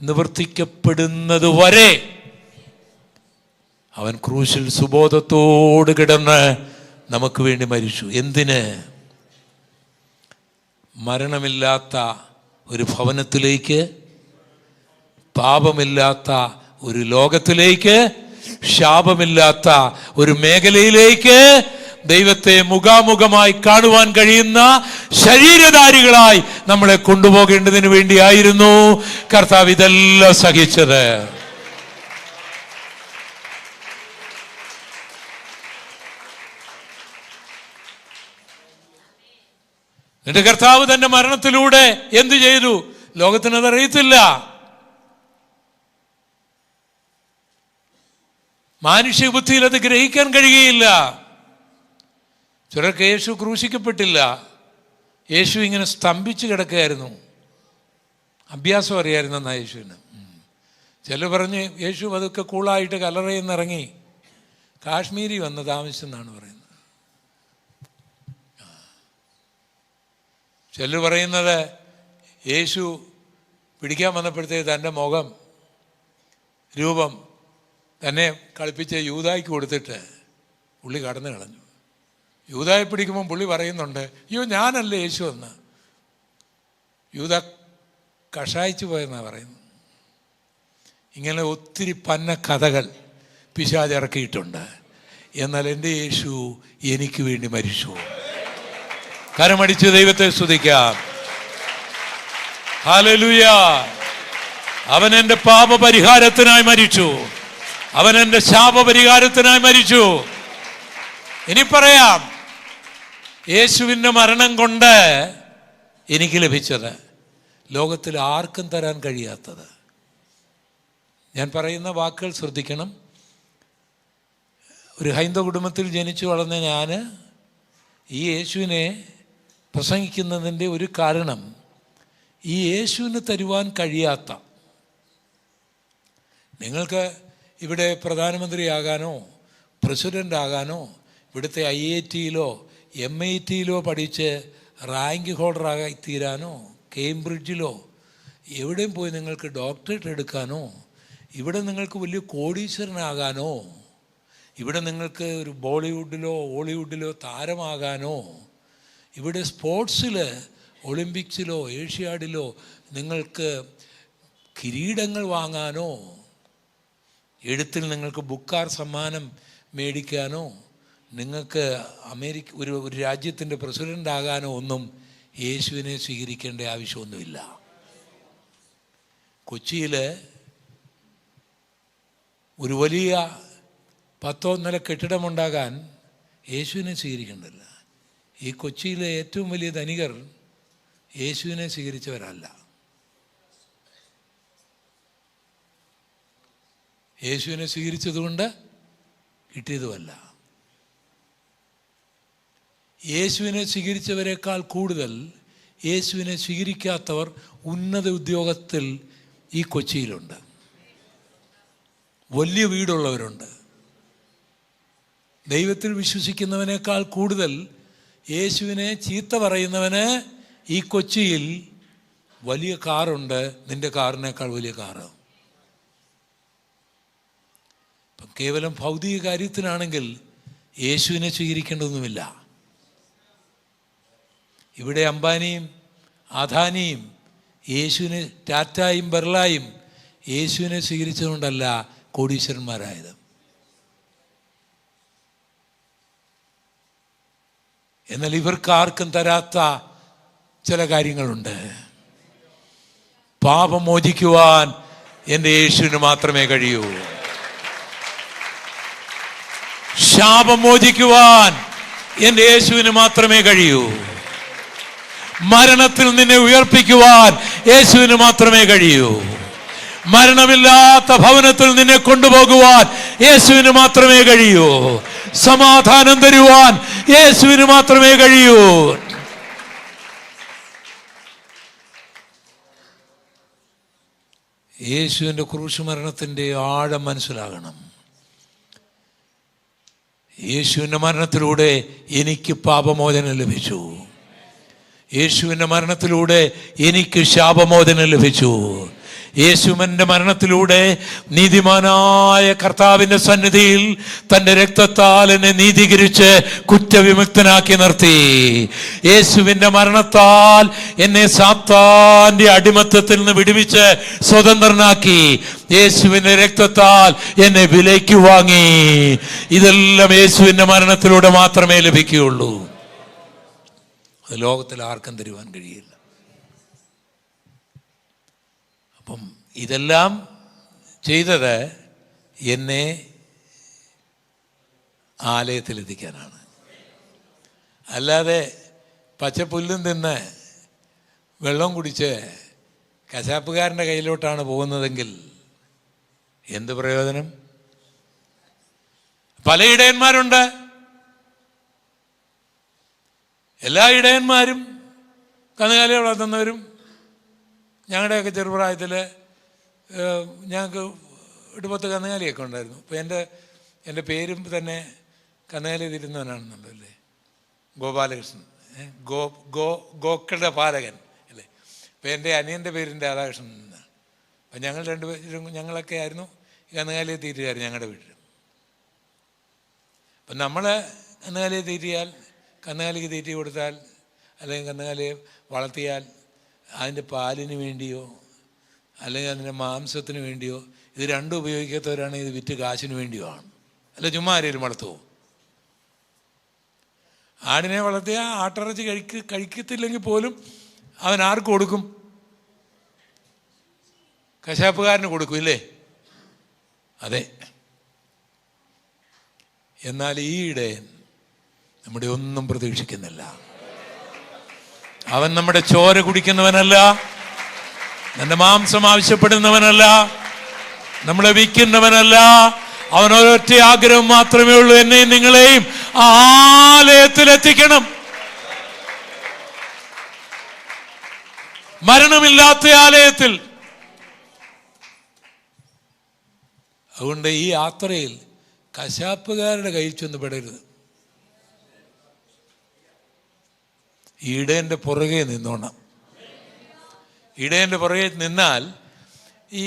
നിവർത്തിക്കപ്പെടുന്നത് വരെ അവൻ ക്രൂശിൽ സുബോധത്തോട് കിടന്ന് നമുക്ക് വേണ്ടി മരിച്ചു. എന്തിന്? മരണമില്ലാത്ത ഒരു ഭവനത്തിലേക്ക്, പാപമില്ലാത്ത ഒരു ലോകത്തിലേക്ക്, ശാപമില്ലാത്ത ഒരു മേഖലയിലേക്ക് ദൈവത്തെ മുഖാമുഖമായി കാണുവാൻ കഴിയുന്ന ശരീരധാരികളായി നമ്മളെ കൊണ്ടുപോകേണ്ടതിന് വേണ്ടിയായിരുന്നു കർത്താവ് ഇതെല്ലാം സഹിച്ചത്. എന്നിട്ട് കർത്താവ് തന്റെ മരണത്തിലൂടെ എന്തു ചെയ്തു? ലോകത്തിനത് അറിയത്തില്ല. മാനുഷിക ബുദ്ധിയിൽ അത് ഗ്രഹിക്കാൻ കഴിയുകയില്ല. ചിലർക്ക് യേശു ക്രൂശിക്കപ്പെട്ടില്ല, യേശു ഇങ്ങനെ സ്തംഭിച്ച് കിടക്കുകയായിരുന്നു. അഭ്യാസം അറിയായിരുന്നു എന്നാ യേശുവിന്. ചിലർ പറഞ്ഞ് യേശു അതൊക്കെ കൂളായിട്ട് കല്ലറയിൽ നിന്ന് ഇറങ്ങി കാശ്മീരി വന്ന് താമസിച്ചെന്നാണ് പറയുന്നത്. ചിലർ പറയുന്നത് യേശു പിടിക്കാൻ വന്നപ്പോഴത്തേക്ക് തൻ്റെ മുഖം രൂപം തന്നെ കളിപ്പിച്ച യൂദായ്ക്ക് കൊടുത്തിട്ട് പുള്ളി കടന്നു കളഞ്ഞു. യൂദായെ പിടിക്കുമ്പം പുള്ളി പറയുന്നുണ്ട്, അയ്യോ ഞാനല്ലേ യേശു എന്ന്. യൂദ കഷായിച്ചു പോയെന്നാണ് പറയുന്നത്. ഇങ്ങനെ ഒത്തിരി പന്ന കഥകൾ പിശാച് ഇറക്കിയിട്ടുണ്ട്. എന്നാൽ എൻ്റെ യേശു എനിക്ക് വേണ്ടി മരിച്ചു. കരമടിച്ച് ദൈവത്തെ സ്തുതിക്കാം. ഹല്ലേലൂയ. അവൻ എൻ്റെ പാപപരിഹാരത്തിനായി മരിച്ചു. അവൻ എൻ്റെ ശാപപരിഹാരത്തിനായി മരിച്ചു. ഇനി പറയാം, യേശുവിൻ്റെ മരണം കൊണ്ട് എനിക്ക് ലഭിച്ചത് ലോകത്തിൽ ആർക്കും തരാൻ കഴിയാത്തത്. ഞാൻ പറയുന്ന വാക്കുകൾ ശ്രദ്ധിക്കണം. ഒരു ഹൈന്ദവ കുടുംബത്തിൽ ജനിച്ചു വളർന്ന ഞാൻ ഈ യേശുവിനെ പ്രസംഗിക്കുന്നതിൻ്റെ ഒരു കാരണം, ഈ യേശുവിന് തരുവാൻ കഴിയാത്ത, നിങ്ങൾക്ക് ഇവിടെ പ്രധാനമന്ത്രിയാകാനോ പ്രസിഡൻ്റ് ആകാനോ ഇവിടുത്തെ IIT-യിലോ MIT-യിലോ പഠിച്ച് റാങ്ക് ഹോൾഡറായി തീരാനോ കേംബ്രിഡ്ജിലോ എവിടെയും പോയി നിങ്ങൾക്ക് ഡോക്ടറേറ്റ് എടുക്കാനോ ഇവിടെ നിങ്ങൾക്ക് വലിയ കോടീശ്വരനാകാനോ ഇവിടെ നിങ്ങൾക്ക് ഒരു ബോളിവുഡിലോ ഹോളിവുഡിലോ താരമാകാനോ ഇവിടെ സ്പോർട്സിൽ ഒളിമ്പിക്സിലോ ഏഷ്യാഡിലോ നിങ്ങൾക്ക് കിരീടങ്ങൾ വാങ്ങാനോ എഴുത്തിൽ നിങ്ങൾക്ക് ബുക്കാർ സമ്മാനം മേടിക്കാനോ നിങ്ങൾക്ക് ഒരു രാജ്യത്തിൻ്റെ പ്രസിഡൻ്റ് ആകാനോ ഒന്നും യേശുവിനെ സ്വീകരിക്കേണ്ട ആവശ്യമൊന്നുമില്ല. കൊച്ചിയിൽ ഒരു വലിയ 10 നില കെട്ടിടമുണ്ടാകാൻ യേശുവിനെ സ്വീകരിക്കേണ്ടല്ല. ഈ കൊച്ചിയിലെ ഏറ്റവും വലിയ ധനികർ യേശുവിനെ സ്വീകരിച്ചവരല്ല. യേശുവിനെ സ്വീകരിച്ചതുകൊണ്ട് കിട്ടിയതുമല്ല. യേശുവിനെ സ്വീകരിച്ചവരെക്കാൾ കൂടുതൽ യേശുവിനെ സ്വീകരിക്കാത്തവർ ഉന്നത ഉദ്യോഗത്തിൽ ഈ കൊച്ചിയിലുണ്ട്. വലിയ വീടുള്ളവരുണ്ട്. ദൈവത്തിൽ വിശ്വസിക്കുന്നവനേക്കാൾ കൂടുതൽ യേശുവിനെ ചീത്ത പറയുന്നവന് ഈ കൊച്ചിയിൽ വലിയ കാറുണ്ട്. നിൻ്റെ കാറിനേക്കാൾ വലിയ കാറ്. ഇപ്പം കേവലം ഭൗതിക കാര്യത്തിനാണെങ്കിൽ യേശുവിനെ സ്വീകരിക്കേണ്ടതൊന്നുമില്ല. ഇവിടെ അംബാനിയും അദാനിയും യേശുവിനെ, ടാറ്റായും ബിർളയും യേശുവിനെ സ്വീകരിച്ചതുകൊണ്ടല്ല കോടീശ്വരന്മാരായത്. എന്നാൽ ഇവർക്ക് ആർക്കും തരാത്ത ചില കാര്യങ്ങളുണ്ട്. പാപം മോചിക്കുവാൻ എൻ്റെ യേശുവിന് മാത്രമേ കഴിയൂ. ശാപം മോചിക്കുവാൻ എൻ്റെ യേശുവിന് മാത്രമേ കഴിയൂ. മരണത്തിൽ നിന്നെ ഉയർപ്പിക്കുവാൻ യേശുവിന് മാത്രമേ കഴിയൂ. മരണമില്ലാത്ത ഭവനത്തിൽ നിന്നെ കൊണ്ടുപോകുവാൻ യേശുവിന് മാത്രമേ കഴിയൂ. സമാധാനം തരുവാൻ യേശുവിന് മാത്രമേ കഴിയൂ. യേശുവിൻ്റെ ക്രൂശ് മരണത്തിൻ്റെ ആഴം മനസ്സിലാകണം. യേശുവിൻ്റെ മരണത്തിലൂടെ എനിക്ക് പാപമോചനം ലഭിച്ചു. യേശുവിൻ്റെ മരണത്തിലൂടെ എനിക്ക് ശാപമോചനം ലഭിച്ചു. യേശുവിൻ്റെ മരണത്തിലൂടെ നീതിമാനായ കർത്താവിൻ്റെ സന്നിധിയിൽ തൻ്റെ രക്തത്താൽ എന്നെ നീതീകരിച്ച് കുറ്റവിമുക്തനാക്കി നിർത്തി. യേശുവിൻ്റെ മരണത്താൽ എന്നെ സാത്താൻ്റെ അടിമത്തത്തിൽ നിന്ന് വിടുവിച്ച് സ്വതന്ത്രനാക്കി. യേശുവിൻ്റെ രക്തത്താൽ എന്നെ വിലയ്ക്ക് വാങ്ങി. ഇതെല്ലാം യേശുവിൻ്റെ മരണത്തിലൂടെ മാത്രമേ ലഭിക്കുകയുള്ളൂ. അത് ലോകത്തിൽ ആർക്കും തരുവാൻ കഴിയില്ല. അപ്പം ഇതെല്ലാം ചെയ്തത് എന്നെ ആലയത്തിലെത്തിക്കാനാണ്. അല്ലാതെ പച്ചപ്പുല്ലും തിന്ന് വെള്ളം കുടിച്ച് കശാപ്പുകാരൻ്റെ കയ്യിലോട്ടാണ് പോകുന്നതെങ്കിൽ എന്ത് പ്രയോജനം? പല ഇടയന്മാരുണ്ട്. എല്ലാ ഇടയന്മാരും കന്നുകാലികളെ വളർത്തുന്നവരും. ഞങ്ങളുടെയൊക്കെ ചെറുപ്രായത്തിൽ ഞങ്ങൾക്ക് 8-10 കന്നുകാലിയൊക്കെ ഉണ്ടായിരുന്നു. അപ്പോൾ എൻ്റെ പേരും തന്നെ കന്നുകാലി തിരുന്നവനാണെന്നുണ്ടല്ലേ, ഗോപാലകൃഷ്ണൻ, ഗോക്കളുടെ പാലകൻ അല്ലേ. അപ്പോൾ എൻ്റെ അനിയൻ്റെ പേരിൻ്റെ രാധാകൃഷ്ണൻ എന്നാണ്. അപ്പം ഞങ്ങൾ രണ്ടുപേരും ഞങ്ങളൊക്കെ ആയിരുന്നു കന്നുകാലിയെ തീറ്റുകാർ ഞങ്ങളുടെ വീട്ടിൽ. അപ്പം നമ്മൾ കന്നുകാലിയെ തീറ്റിയാൽ, കന്നുകാലിക്ക് തീറ്റി കൊടുത്താൽ, അല്ലെങ്കിൽ കന്നുകാലിയെ വളർത്തിയാൽ അതിൻ്റെ പാലിന് വേണ്ടിയോ അല്ലെങ്കിൽ അതിൻ്റെ മാംസത്തിന് വേണ്ടിയോ, ഇത് രണ്ടും ഉപയോഗിക്കാത്തവരാണ് ഇത് വിറ്റ് കാശിന് വേണ്ടിയോ ആണ്. അല്ല ചുമ്മാ ആരെങ്കിലും വളർത്തുമോ? ആടിനെ വളർത്തിയ ആട്ടിറച്ചി കഴിക്കത്തില്ലെങ്കിൽ പോലും അവൻ ആർക്ക് കൊടുക്കും? കശാപ്പുകാരന് കൊടുക്കും, ഇല്ലേ? അതെ. എന്നാൽ ഈ ഇടയൻ നമ്മുടെ ഒന്നും പ്രതീക്ഷിക്കുന്നില്ല. അവൻ നമ്മുടെ ചോര കുടിക്കുന്നവനല്ല, നമ്മുടെ മാംസം ആവശ്യപ്പെടുന്നവനല്ല, നമ്മളെ വിൽക്കുന്നവനല്ല. അവൻ ഒരൊറ്റ ആഗ്രഹം മാത്രമേ ഉള്ളൂ, എന്നെയും നിങ്ങളെയും ആലയത്തിലെത്തിക്കണം. മരണമില്ലാത്ത ആലയത്തിൽ. അതുകൊണ്ട് ഈ യാത്രയിൽ കശാപ്പുകാരുടെ കയ്യിൽ ചെന്ന് പെടരുത്. ഇടയൻ്റെ പുറകെ നിന്നോണം. ഇടയൻ്റെ പുറകെ നിന്നാൽ ഈ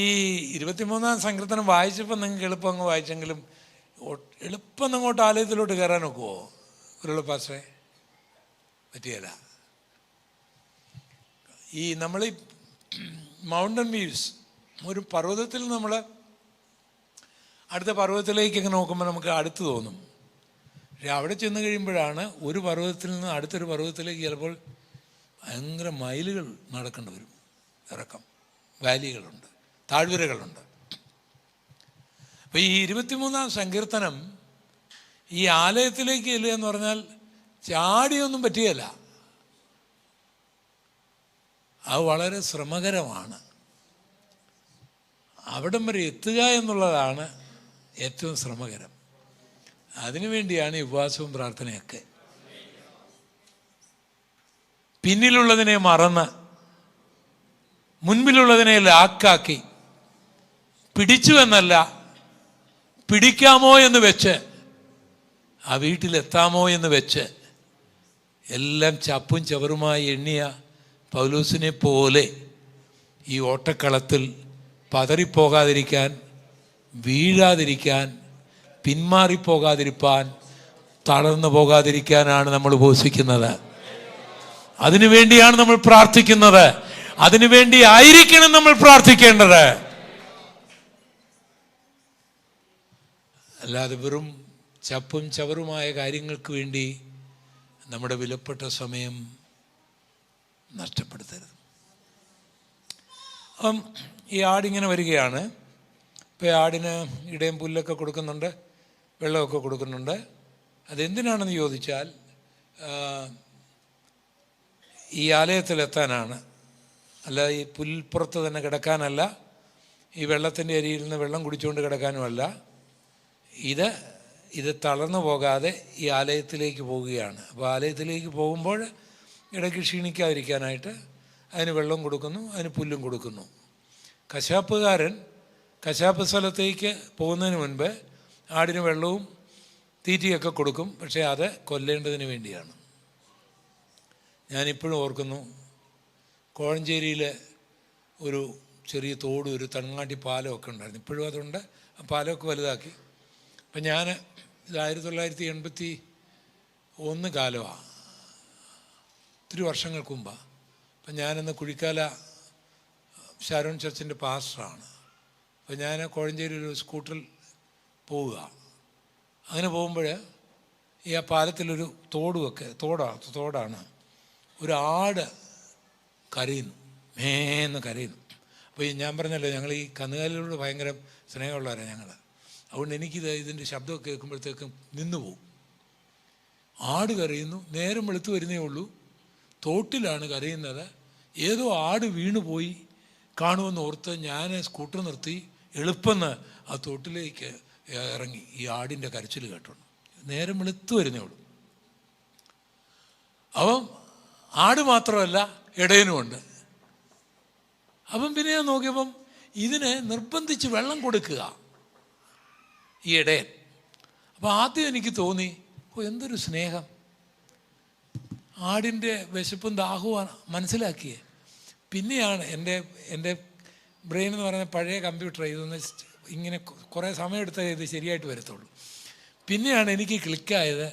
23-ാം സങ്കീർത്തനം വായിച്ചപ്പോൾ നിങ്ങൾക്ക് എളുപ്പം അങ്ങ് വായിച്ചെങ്കിലും എളുപ്പം അങ്ങോട്ട് ആലയത്തിലോട്ട് കയറാൻ ഒക്കുമോ? ഒരു പാസ്റ്റേ പറ്റിയല്ല. ഈ നമ്മൾ ഈ മൗണ്ടൻ വ്യൂസ്, ഒരു പർവ്വതത്തിൽ നമ്മൾ അടുത്ത പർവ്വതത്തിലേക്കൊക്കെ നോക്കുമ്പോൾ നമുക്ക് അടുത്ത് തോന്നും. പക്ഷെ അവിടെ ചെന്ന് കഴിയുമ്പോഴാണ് ഒരു പർവ്വതത്തിൽ നിന്ന് അടുത്തൊരു പർവ്വതത്തിലേക്ക് ചിലപ്പോൾ ഭയങ്കര മൈലുകൾ നടക്കേണ്ടി വരും. ഇറക്കം, വാലികളുണ്ട്, താഴ്വരകളുണ്ട്. അപ്പോൾ ഈ 23-ാം സങ്കീർത്തനം ഈ ആലയത്തിലേക്ക് ചെല്ലുക എന്ന് പറഞ്ഞാൽ ചാടിയൊന്നും പറ്റുകയില്ല. അത് വളരെ ശ്രമകരമാണ്. അവിടം വരെ എത്തുക എന്നുള്ളതാണ് ഏറ്റവും ശ്രമകരം. അതിനുവേണ്ടിയാണ് ഈ ഉപവാസവും പ്രാർത്ഥനയൊക്കെ. പിന്നിലുള്ളതിനെ മറന്ന് മുൻപിലുള്ളതിനെ ലാക്കാക്കി, പിടിച്ചു എന്നല്ല പിടിക്കാമോ എന്ന് വെച്ച്, ആ വീട്ടിലെത്താമോ എന്ന് വെച്ച് എല്ലാം ചപ്പും ചവറുമായി എണ്ണിയ പൗലോസിനെ പോലെ ഈ ഓട്ടക്കളത്തിൽ പതറിപ്പോകാതിരിക്കാൻ, വീഴാതിരിക്കാൻ, പിന്മാറിപ്പോകാതിരിക്കാൻ, തളർന്നു പോകാതിരിക്കാനാണ് നമ്മൾ ഉപവസിക്കുന്നത്. അതിനുവേണ്ടിയാണ് നമ്മൾ പ്രാർത്ഥിക്കുന്നത്. അതിനുവേണ്ടി ആയിരിക്കണം നമ്മൾ പ്രാർത്ഥിക്കേണ്ടത്. അല്ലാതെ വെറും ചപ്പും ചവറുമായ കാര്യങ്ങൾക്ക് വേണ്ടി നമ്മുടെ വിലപ്പെട്ട സമയം നഷ്ടപ്പെടുത്തരുത്. അപ്പം ഈ ആടിങ്ങനെ വരികയാണ്. ഇപ്പോൾ ആടിന് ഇടയും പുല്ലൊക്കെ കൊടുക്കുന്നുണ്ട്, വെള്ളമൊക്കെ കൊടുക്കുന്നുണ്ട്. അതെന്തിനാണെന്ന് ചോദിച്ചാൽ ഈ ആലയത്തിലെത്താനാണ്. അല്ല ഈ പുൽപ്പുറത്ത് തന്നെ കിടക്കാനല്ല, ഈ വെള്ളത്തിൻ്റെ അരിയിൽ നിന്ന് വെള്ളം കുടിച്ചുകൊണ്ട് കിടക്കാനുമല്ല. ഇത് തളർന്നു പോകാതെ ഈ ആലയത്തിലേക്ക് പോവുകയാണ്. അപ്പോൾ ആലയത്തിലേക്ക് പോകുമ്പോൾ ഇടയ്ക്ക് ക്ഷീണിക്കാതിരിക്കാനായിട്ട് അതിന് വെള്ളം കൊടുക്കുന്നു, അതിന് പുല്ലും കൊടുക്കുന്നു. കശാപ്പുകാരൻ കശാപ്പ് സ്ഥലത്തേക്ക് പോകുന്നതിന് മുൻപ് ആടിന് വെള്ളവും തീറ്റിയൊക്കെ കൊടുക്കും. പക്ഷേ അത് കൊല്ലേണ്ടതിന് വേണ്ടിയാണ്. ഞാനിപ്പോഴും ഓർക്കുന്നു, കോഴഞ്ചേരിയിൽ ഒരു ചെറിയ തോടും ഒരു തണങ്ങാട്ടി പാലമൊക്കെ ഉണ്ടായിരുന്നു. ഇപ്പോഴും അതുണ്ട്. ആ പാലമൊക്കെ വലുതാക്കി. അപ്പം ഞാൻ ഇത് 1981 കാലമാണ്, ഒത്തിരി വർഷങ്ങൾക്ക് മുമ്പാണ്. അപ്പം ഞാനിന്ന് കുഴിക്കാല ഷാരോൺ ചർച്ചിൻ്റെ പാസ്റ്ററാണ്. അപ്പം ഞാൻ കോഴഞ്ചേരി ഒരു സ്കൂട്ടറിൽ പോവുക. അങ്ങനെ പോകുമ്പോൾ ഈ ആ പാലത്തിലൊരു തോടാണ്. ഒരു ആട് കരയുന്നു, മേന്ന് കരയുന്നു. അപ്പോൾ ഞാൻ പറഞ്ഞല്ലോ, ഞങ്ങൾ ഈ കന്നുകാലികളോട് ഭയങ്കര സ്നേഹമുള്ളവരാണ് ഞങ്ങൾ. അതുകൊണ്ട് ഇതിൻ്റെ ശബ്ദമൊക്കെ കേൾക്കുമ്പോഴത്തേക്കും നിന്നുപോകും. ആട് കരയുന്നു, നേരം വെളുത്ത് വരുന്നേ ഉള്ളൂ, തോട്ടിലാണ് കരയുന്നത്. ഏതോ ആട് വീണുപോയി കാണുമെന്ന് ഓർത്ത് ഞാൻ സ്കൂട്ടർ നിർത്തി എളുപ്പമെന്ന് ആ തോട്ടിലേക്ക് ഇറങ്ങി. ഈ ആടിൻ്റെ കരച്ചിൽ കേട്ടോണ്ട് നേരം വെളുത്ത് വരുന്നേ ഉള്ളൂ. അപ്പം ആട് മാത്രമല്ല, ഇടയനുമുണ്ട്. അപ്പം പിന്നെ ഞാൻ നോക്കിയപ്പം ഇതിന് നിർബന്ധിച്ച് വെള്ളം കൊടുക്കുക ഈ ഇടയൻ. അപ്പം ആദ്യം എനിക്ക് തോന്നി, എന്തൊരു സ്നേഹം. ആടിൻ്റെ വിശപ്പും ദാഹവും മനസ്സിലാക്കിയേ. പിന്നെയാണ് എൻ്റെ ബ്രെയിൻ എന്ന് പറയുന്ന പഴയ കമ്പ്യൂട്ടർ, ഇതൊന്ന് ഇങ്ങനെ കുറേ സമയമെടുത്തേ ഇത് ശരിയായിട്ട് വരത്തുള്ളൂ. പിന്നെയാണ് എനിക്ക് ക്ലിക്കായത്,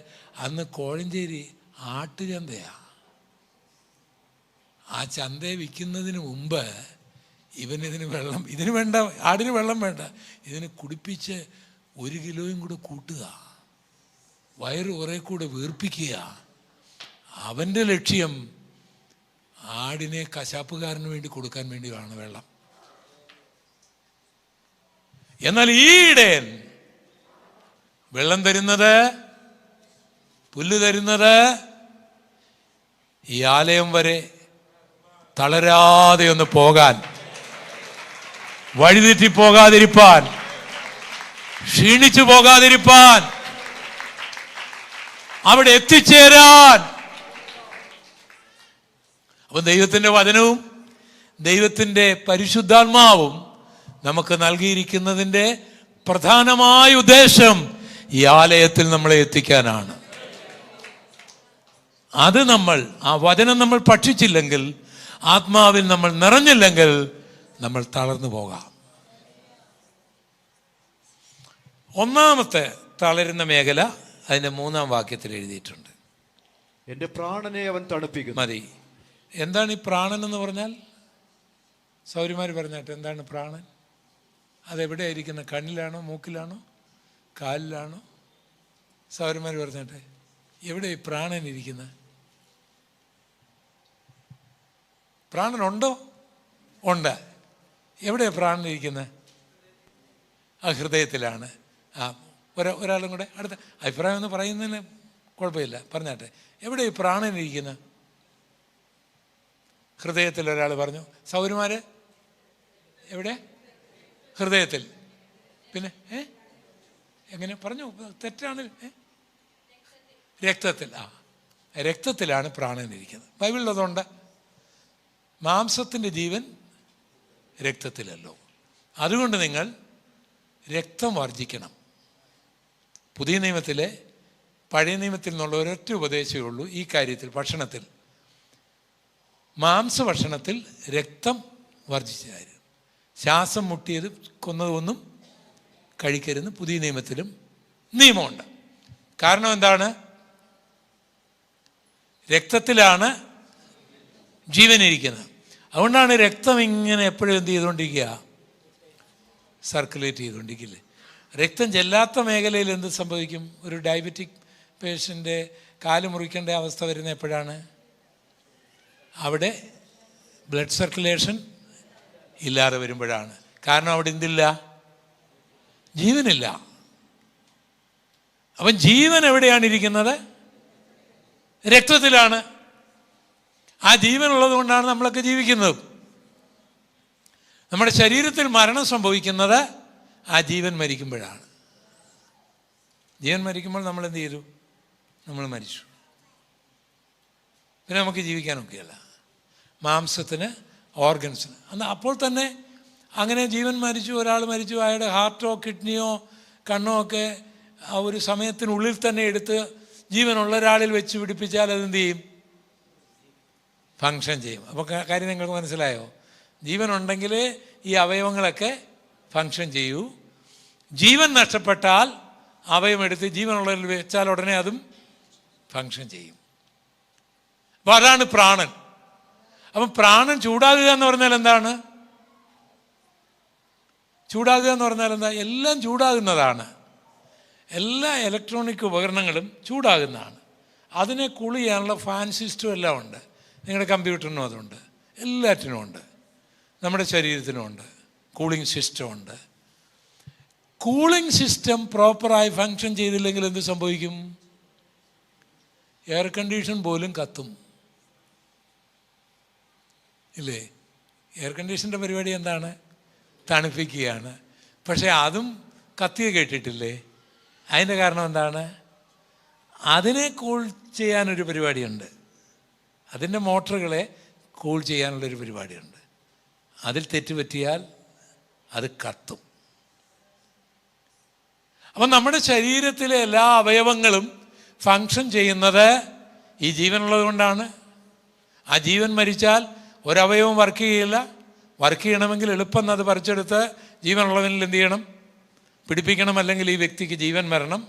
അന്ന് കോഴഞ്ചേരി ആട്ടുചന്തയാണ്. ആ ചന്തയെ വിൽക്കുന്നതിന് മുമ്പ് ഇതിന് വെള്ളം, ഇതിന് വേണ്ട, ആടിന് വെള്ളം വേണ്ട, ഇതിന് കുടിപ്പിച്ച് 1 കിലോയും കൂടെ കൂട്ടുക, വയറ് കുറേ കൂടെ വീർപ്പിക്കുക. അവൻ്റെ ലക്ഷ്യം ആടിനെ കശാപ്പുകാരന് വേണ്ടി കൊടുക്കാൻ വേണ്ടിയാണ് വെള്ളം. എന്നാൽ ഈ ഇടയൻ വെള്ളം തരുന്നത്, പുല്ല് തരുന്നത്, ഈ ആലയം വരെ തളരാതെ ഒന്ന് പോകാൻ, വഴിതെറ്റി പോകാതിരിപ്പാൻ, ക്ഷീണിച്ചു പോകാതിരിപ്പാൻ, അവിടെ എത്തിച്ചേരാൻ. അപ്പൊ ദൈവത്തിൻ്റെ വചനവും ദൈവത്തിൻ്റെ പരിശുദ്ധാത്മാവും നമുക്ക് നൽകിയിരിക്കുന്നതിൻ്റെ പ്രധാനമായ ഉദ്ദേശം ഈ ആലയത്തിൽ നമ്മളെ എത്തിക്കാനാണ്. അത് ആ വചനം നമ്മൾ ഭക്ഷിച്ചില്ലെങ്കിൽ, ആത്മാവിൽ നമ്മൾ നിറഞ്ഞില്ലെങ്കിൽ നമ്മൾ തളർന്നു പോകാം. ഒന്നാമത്തെ തളരുന്ന മേഖല അതിൻ്റെ 3-ാം വാക്യത്തിൽ എഴുതിയിട്ടുണ്ട്. എൻ്റെ പ്രാണനെ അവൻ തണുപ്പിക്കുന്നു. മതി. എന്താണ് ഈ പ്രാണൻ എന്ന് പറഞ്ഞാൽ? സൗരിമാർ പറഞ്ഞാട്ടെ, എന്താണ് പ്രാണൻ? അതെവിടെയായിരിക്കുന്നത്? കണ്ണിലാണോ, മൂക്കിലാണോ, കാലിലാണോ? സൗരന്മാർ പറഞ്ഞാട്ടെ, എവിടെ ഈ പ്രാണൻ ഇരിക്കുന്നത്? പ്രാണനുണ്ടോ? ഉണ്ട്. എവിടെയാണ് പ്രാണൻ ഇരിക്കുന്നത്? ആ ഹൃദയത്തിലാണ്. ഒരാളും കൂടെ അടുത്ത അഭിപ്രായം എന്ന് പറയുന്നതിന് കുഴപ്പമില്ല, പറഞ്ഞാട്ടെ. എവിടെ ഈ പ്രാണൻ ഇരിക്കുന്നത്? ഹൃദയത്തിൽ. ഒരാൾ പറഞ്ഞു. സൗരന്മാർ എവിടെ? ഹൃദയത്തിൽ. പിന്നെ എങ്ങനെ പറഞ്ഞു? തെറ്റാണ്. രക്തത്തിൽ. രക്തത്തിലാണ് പ്രാണൻ ഇരിക്കുന്നത്. ബൈബിളിലതുണ്ട്. മാംസത്തിൻ്റെ ജീവൻ രക്തത്തിലല്ലോ. അതുകൊണ്ട് നിങ്ങൾ രക്തം വർജിക്കണം. പുതിയ നിയമത്തിലെ പഴയ നിയമത്തിൽ നിന്നുള്ള ഒരൊറ്റ ഉപദേശമേ ഉള്ളൂ ഈ കാര്യത്തിൽ. ഭക്ഷണത്തിൽ, മാംസഭക്ഷണത്തിൽ രക്തം വർജിച്ചായിരുന്നു. ശ്വാസം മുട്ടിയത്, കൊന്നതൊന്നും കഴിക്കരുതെന്ന് പുതിയ നിയമത്തിലും നിയമമുണ്ട്. കാരണം എന്താണ്? രക്തത്തിലാണ് ജീവനിരിക്കുന്നത്. അതുകൊണ്ടാണ് രക്തം ഇങ്ങനെ എപ്പോഴും എന്ത് ചെയ്തുകൊണ്ടിരിക്കുക? സർക്കുലേറ്റ് ചെയ്തുകൊണ്ടിരിക്കില്ലേ? രക്തം ചെല്ലാത്ത മേഖലയിൽ എന്ത് സംഭവിക്കും? ഒരു ഡയബറ്റിക് പേഷ്യൻ്റെ കാല് മുറിക്കേണ്ട അവസ്ഥ വരുന്ന എപ്പോഴാണ്? അവിടെ ബ്ലഡ് സർക്കുലേഷൻ ഇല്ലാതെ വരുമ്പോഴാണ്. കാരണം അവിടെ എന്തില്ല? ജീവനില്ല. അപ്പം ജീവൻ എവിടെയാണ് ഇരിക്കുന്നത്? രക്തത്തിലാണ്. ആ ജീവനുള്ളത് കൊണ്ടാണ് നമ്മളൊക്കെ ജീവിക്കുന്നത്. നമ്മുടെ ശരീരത്തിൽ മരണം സംഭവിക്കുന്നത് ആ ജീവൻ മരിക്കുമ്പോഴാണ്. ജീവൻ മരിക്കുമ്പോൾ നമ്മൾ എന്ത് ചെയ്തു? നമ്മൾ മരിച്ചു. പിന്നെ നമുക്ക് ജീവിക്കാനൊക്കെയല്ല. മാംസത്തിന്, ഓർഗൻസിന്. അപ്പോൾ തന്നെ അങ്ങനെ ജീവൻ മരിച്ചു, ഒരാൾ മരിച്ചു, അയാളുടെ ഹാർട്ടോ കിഡ്നിയോ കണ്ണോ ഒക്കെ ആ ഒരു സമയത്തിനുള്ളിൽ തന്നെ എടുത്ത് ജീവനുള്ള ഒരാളിൽ വെച്ച് പിടിപ്പിച്ചാൽ അതെന്ത് ചെയ്യും? ഫങ്ഷൻ ചെയ്യും. അപ്പോൾ കാര്യം നിങ്ങൾക്ക് മനസ്സിലായോ? ജീവനുണ്ടെങ്കിൽ ഈ അവയവങ്ങളൊക്കെ ഫങ്ഷൻ ചെയ്യൂ. ജീവൻ നഷ്ടപ്പെട്ടാൽ അവയവം എടുത്ത് ജീവനുള്ളതിൽ വെച്ചാൽ ഉടനെ അതും ഫങ്ഷൻ ചെയ്യും. അപ്പോൾ അതാണ് പ്രാണൻ. അപ്പം പ്രാണൻ ചൂടാകുക എന്ന് പറഞ്ഞാൽ എന്താണ്? ചൂടാകുക എന്ന് പറഞ്ഞാൽ എന്താ? എല്ലാം ചൂടാകുന്നതാണ്. എല്ലാ ഇലക്ട്രോണിക് ഉപകരണങ്ങളും ചൂടാകുന്നതാണ്. അതിനെ കൂൾ ചെയ്യാനുള്ള ഫാൻ സിസ്റ്റം എല്ലാം ഉണ്ട്. നിങ്ങളുടെ കമ്പ്യൂട്ടറിനും അതുണ്ട്, എല്ലാറ്റിനും ഉണ്ട്, നമ്മുടെ ശരീരത്തിനും ഉണ്ട്. കൂളിംഗ് സിസ്റ്റം ഉണ്ട്. കൂളിംഗ് സിസ്റ്റം പ്രോപ്പറായി ഫങ്ഷൻ ചെയ്തില്ലെങ്കിൽ എന്ത് സംഭവിക്കും? എയർ കണ്ടീഷൻ പോലും കത്തും ഇല്ലേ? എയർ കണ്ടീഷൻ്റെ പരിപാടി എന്താണ്? തണുപ്പിക്കുകയാണ്. പക്ഷേ അതും കത്തിയ കേട്ടിട്ടില്ലേ? അതിൻ്റെ കാരണം എന്താണ്? അതിനെ കൂൾ ചെയ്യാനൊരു പരിപാടിയുണ്ട്. അതിൻ്റെ മോട്ടറുകളെ കൂൾ ചെയ്യാനുള്ളൊരു പരിപാടിയുണ്ട്. അതിൽ തെറ്റുപറ്റിയാൽ അത് കത്തും. അപ്പം നമ്മുടെ ശരീരത്തിലെ എല്ലാ അവയവങ്ങളും ഫങ്ഷൻ ചെയ്യുന്നത് ഈ ജീവനുള്ളത് കൊണ്ടാണ്. ആ ജീവൻ മരിച്ചാൽ ഒരവയവം വർക്ക് ചെയ്യില്ല. വർക്ക് ചെയ്യണമെങ്കിൽ എളുപ്പം അത് പറിച്ചെടുത്ത് ജീവനുള്ളവനിൽ എന്ത് ചെയ്യണം? പിടിപ്പിക്കണം, അല്ലെങ്കിൽ ഈ വ്യക്തിക്ക് ജീവൻ വരണം.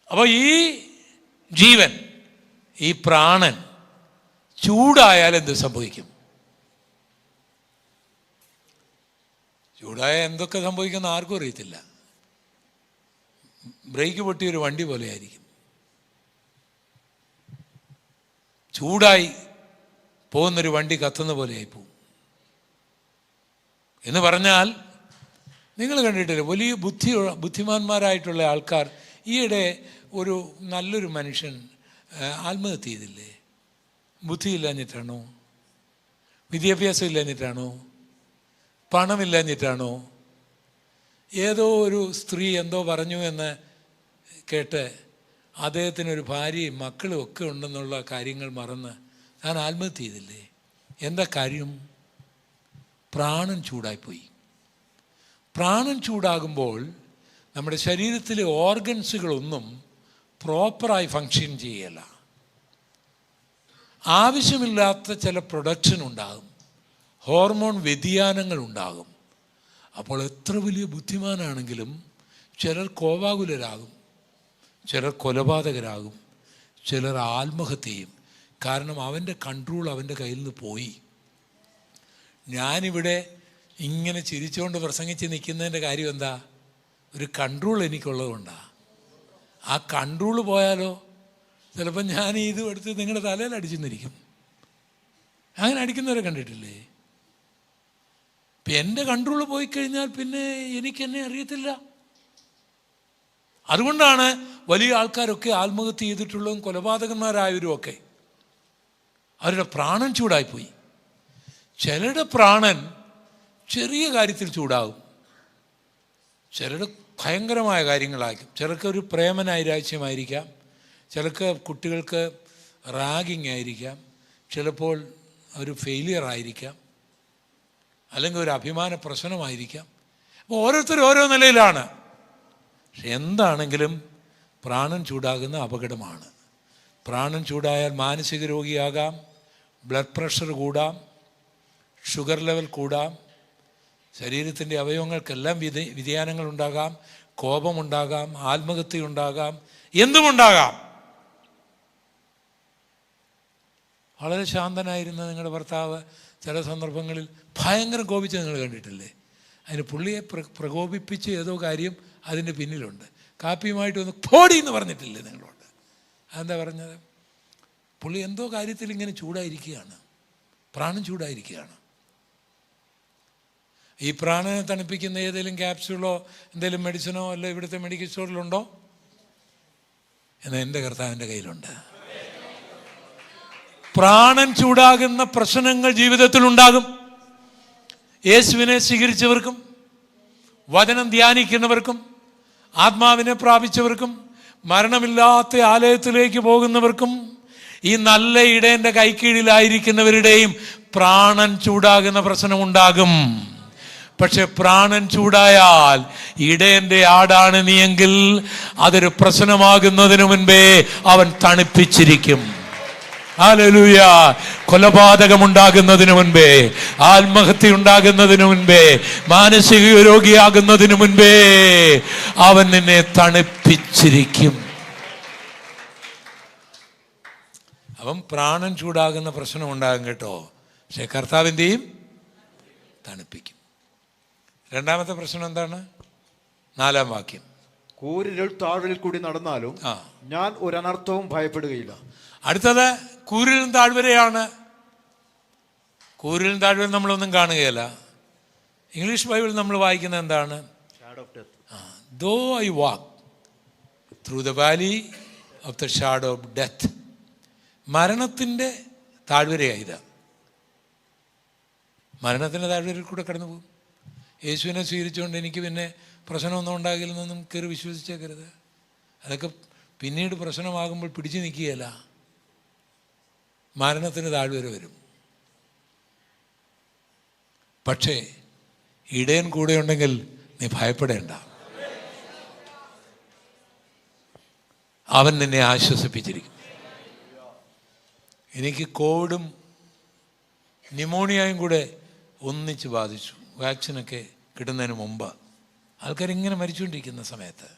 അപ്പോൾ ഈ ജീവൻ, ഈ പ്രാണൻ ചൂടായാൽ എന്ത് സംഭവിക്കും? ചൂടായ എന്തൊക്കെ സംഭവിക്കുന്ന ആർക്കും അറിയത്തില്ല. ബ്രേക്ക് പൊട്ടിയൊരു വണ്ടി പോലെ ആയിരിക്കും. ചൂടായി പോകുന്നൊരു വണ്ടി കത്തുന്ന പോലെയായി പോകും. എന്ന് പറഞ്ഞാൽ നിങ്ങൾ കണ്ടിട്ടില്ലേ, വലിയ ബുദ്ധിമാന്മാരായിട്ടുള്ള ആൾക്കാർ. ഈയിടെ ഒരു നല്ലൊരു മനുഷ്യൻ ആത്മഹത്യ ചെയ്തില്ലേ? ബുദ്ധിയില്ലാഞ്ഞിട്ടാണോ? വിദ്യാഭ്യാസം ഇല്ലാഞ്ഞിട്ടാണോ? പണമില്ലാഞ്ഞിട്ടാണോ? ഏതോ ഒരു സ്ത്രീ എന്തോ പറഞ്ഞു എന്ന് കേട്ട് അദ്ദേഹത്തിനൊരു ഭാര്യയും മക്കളും ഒക്കെ ഉണ്ടെന്നുള്ള കാര്യങ്ങൾ മറന്ന് താൻ ആത്മഹത്യ ചെയ്തില്ലേ? എന്താ കാര്യം? പ്രാണൻ ചൂടായിപ്പോയി. പ്രാണൻ ചൂടാകുമ്പോൾ നമ്മുടെ ശരീരത്തിലെ ഓർഗൻസുകളൊന്നും പ്രോപ്പറായി ഫങ്ഷൻ ചെയ്യല. ആവശ്യമില്ലാത്ത ചില പ്രൊഡക്ഷൻ ഉണ്ടാകും, ഹോർമോൺ വ്യതിയാനങ്ങൾ ഉണ്ടാകും. അപ്പോൾ എത്ര വലിയ ബുദ്ധിമാനാണെങ്കിലും ചിലർ കോപാകുലരാകും, ചിലർ കൊലപാതകരാകും, ചിലർ ആത്മഹത്യ ചെയ്യും. കാരണം അവൻ്റെ കൺട്രോൾ അവൻ്റെ കയ്യിൽ നിന്ന് പോയി. ഞാനിവിടെ ഇങ്ങനെ ചിരിച്ചുകൊണ്ട് പ്രസംഗിച്ച് നിൽക്കുന്നതിൻ്റെ കാര്യം എന്താ? ഒരു കൺട്രോൾ എനിക്കുള്ളതുകൊണ്ടാണ്. ആ കൺട്രോൾ പോയാലോ ചിലപ്പോൾ ഞാൻ ഇത് എടുത്ത് നിങ്ങളുടെ തലയിൽ അടിച്ചെന്നിരിക്കും. അങ്ങനെ അടിക്കുന്നവരെ കണ്ടിട്ടില്ലേ? ഇപ്പം എൻ്റെ കൺട്രോൾ പോയി കഴിഞ്ഞാൽ പിന്നെ എനിക്കെന്നെ അറിയത്തില്ല. അതുകൊണ്ടാണ് വലിയ ആൾക്കാരൊക്കെ ആത്മഹത്യ ചെയ്തിട്ടുള്ളതും കൊലപാതകന്മാരായവരും ഒക്കെ. അവരുടെ പ്രാണൻ ചൂടായിപ്പോയി. ചിലരുടെ പ്രാണൻ ചെറിയ കാര്യത്തിൽ ചൂടാകും, ചിലരുടെ ഭയങ്കരമായ കാര്യങ്ങളായിരിക്കും. ചിലർക്ക് ഒരു പ്രേമനൈരാശ്യമായിരിക്കാം, ചിലർക്ക് കുട്ടികൾക്ക് റാഗിങ് ആയിരിക്കാം, ചിലപ്പോൾ ഒരു ഫെയിലിയർ ആയിരിക്കാം, അല്ലെങ്കിൽ ഒരു അഭിമാന പ്രശ്നമായിരിക്കാം. അപ്പോൾ ഓരോരുത്തരും ഓരോ നിലയിലാണ്. പക്ഷെ എന്താണെങ്കിലും പ്രാണൻ ചൂടാകുന്ന അപകടമാണ്. പ്രാണൻ ചൂടായാൽ മാനസിക രോഗിയാകാം, ബ്ലഡ് പ്രഷർ കൂടാം, ഷുഗർ ലെവൽ കൂടാം, ശരീരത്തിൻ്റെ അവയവങ്ങൾക്കെല്ലാം വ്യതിയാനങ്ങൾ ഉണ്ടാകാം, കോപമുണ്ടാകാം, ആത്മഹത്യ ഉണ്ടാകാം, എന്തുമുണ്ടാകാം. വളരെ ശാന്തനായിരുന്ന നിങ്ങളുടെ ഭർത്താവ് ചില സന്ദർഭങ്ങളിൽ ഭയങ്കര കോപിച്ച് നിങ്ങൾ കണ്ടിട്ടില്ലേ? അതിന് പുള്ളിയെ പ്രകോപിപ്പിച്ച് ഏതോ കാര്യം അതിൻ്റെ പിന്നിലുണ്ട്. കാപ്പിയുമായിട്ട് ഒന്ന് പോടി എന്ന് പറഞ്ഞിട്ടില്ലേ നിങ്ങളോട്? അതെന്താ പറഞ്ഞത്? പുള്ളി എന്തോ കാര്യത്തിൽ ഇങ്ങനെ ചൂടായിരിക്കുകയാണ്, പ്രാണൻ ചൂടായിരിക്കുകയാണ്. ഈ പ്രാണനെ തണുപ്പിക്കുന്ന ഏതെങ്കിലും ക്യാപ്സ്യൂളോ എന്തെങ്കിലും മെഡിസിനോ അല്ല ഇവിടുത്തെ മെഡിക്കൽ സ്റ്റോറിലുണ്ടോ? എന്നാൽ എൻ്റെ കർത്താവിൻ്റെ കയ്യിലുണ്ട്. പ്രാണൻ ചൂടാകുന്ന പ്രശ്നങ്ങൾ ജീവിതത്തിൽ ഉണ്ടാകും. യേശുവിനെ സ്വീകരിച്ചവർക്കും വചനം ധ്യാനിക്കുന്നവർക്കും ആത്മാവിനെ പ്രാപിച്ചവർക്കും മരണമില്ലാത്ത ആലയത്തിലേക്ക് പോകുന്നവർക്കും ഈ നല്ല ഇടയൻ്റെ കൈക്കീഴിലായിരിക്കുന്നവരുടെയും പ്രാണൻ ചൂടാകുന്ന പ്രശ്നമുണ്ടാകും. പക്ഷെ പ്രാണൻ ചൂടായാൽ ഇടയൻ്റെ ആടാണ് നീയെങ്കിൽ അതൊരു പ്രശ്നമാകുന്നതിന് മുൻപേ അവൻ തണുപ്പിച്ചിരിക്കും. ഹല്ലേലൂയ. കൊലപാതകമുണ്ടാകുന്നതിന് മുൻപേ, ആത്മഹത്യ ഉണ്ടാകുന്നതിന് മുൻപേ, മാനസിക രോഗിയാകുന്നതിന് മുൻപേ അവൻ നിന്നെ തണുപ്പിച്ചിരിക്കും. അവൻ പ്രാണൻ ചൂടാകുന്ന പ്രശ്നം ഉണ്ടാകും കേട്ടോ. പക്ഷെ കർത്താവിൻ്റെയും തണുപ്പിക്കും. രണ്ടാമത്തെ പ്രശ്നം എന്താണ്? 4-ാം വാക്യം. കൂരിരുൾ താഴ്വരയിൽ കൂടി നടന്നാലും ഞാൻ ഒരു അനർത്ഥവും ഭയപ്പെടുകയില്ല. അടുത്തത് കൂരിലും താഴ്വരയാണ്. കൂരിലും താഴ്വര നമ്മളൊന്നും കാണുകയില്ല. ഇംഗ്ലീഷ് ബൈബിൾ നമ്മൾ വായിക്കുന്നത് എന്താണ്? Though I walk through the valley of the shadow of death. മരണത്തിൻ്റെ താഴ്വരയായത്. മരണത്തിൻ്റെ താഴ്വരയിൽ കൂടെ കടന്നു പോകും. യേശുവിനെ സ്വീകരിച്ചുകൊണ്ട് എനിക്ക് പിന്നെ പ്രശ്നമൊന്നും ഉണ്ടാകില്ലെന്നൊന്നും കയറി വിശ്വസിച്ചേക്കരുത്. അതൊക്കെ പിന്നീട് പ്രശ്നമാകുമ്പോൾ പിടിച്ചു നിൽക്കുകയല്ല, മരണത്തിന് താഴ്വര വരും. പക്ഷേ ഇടയൻ കൂടെ ഉണ്ടെങ്കിൽ നീ ഭയപ്പെടേണ്ട. അവൻ നിന്നെ ആശ്വസിപ്പിച്ചിരിക്കും. എനിക്ക് കോവിഡും ന്യൂമോണിയയും കൂടെ ഒന്നിച്ച് ബാധിച്ചു, വാക്സിനൊക്കെ കിട്ടുന്നതിന് മുമ്പ്. ആൾക്കാരിങ്ങനെ മരിച്ചുകൊണ്ടിരിക്കുന്ന സമയത്ത്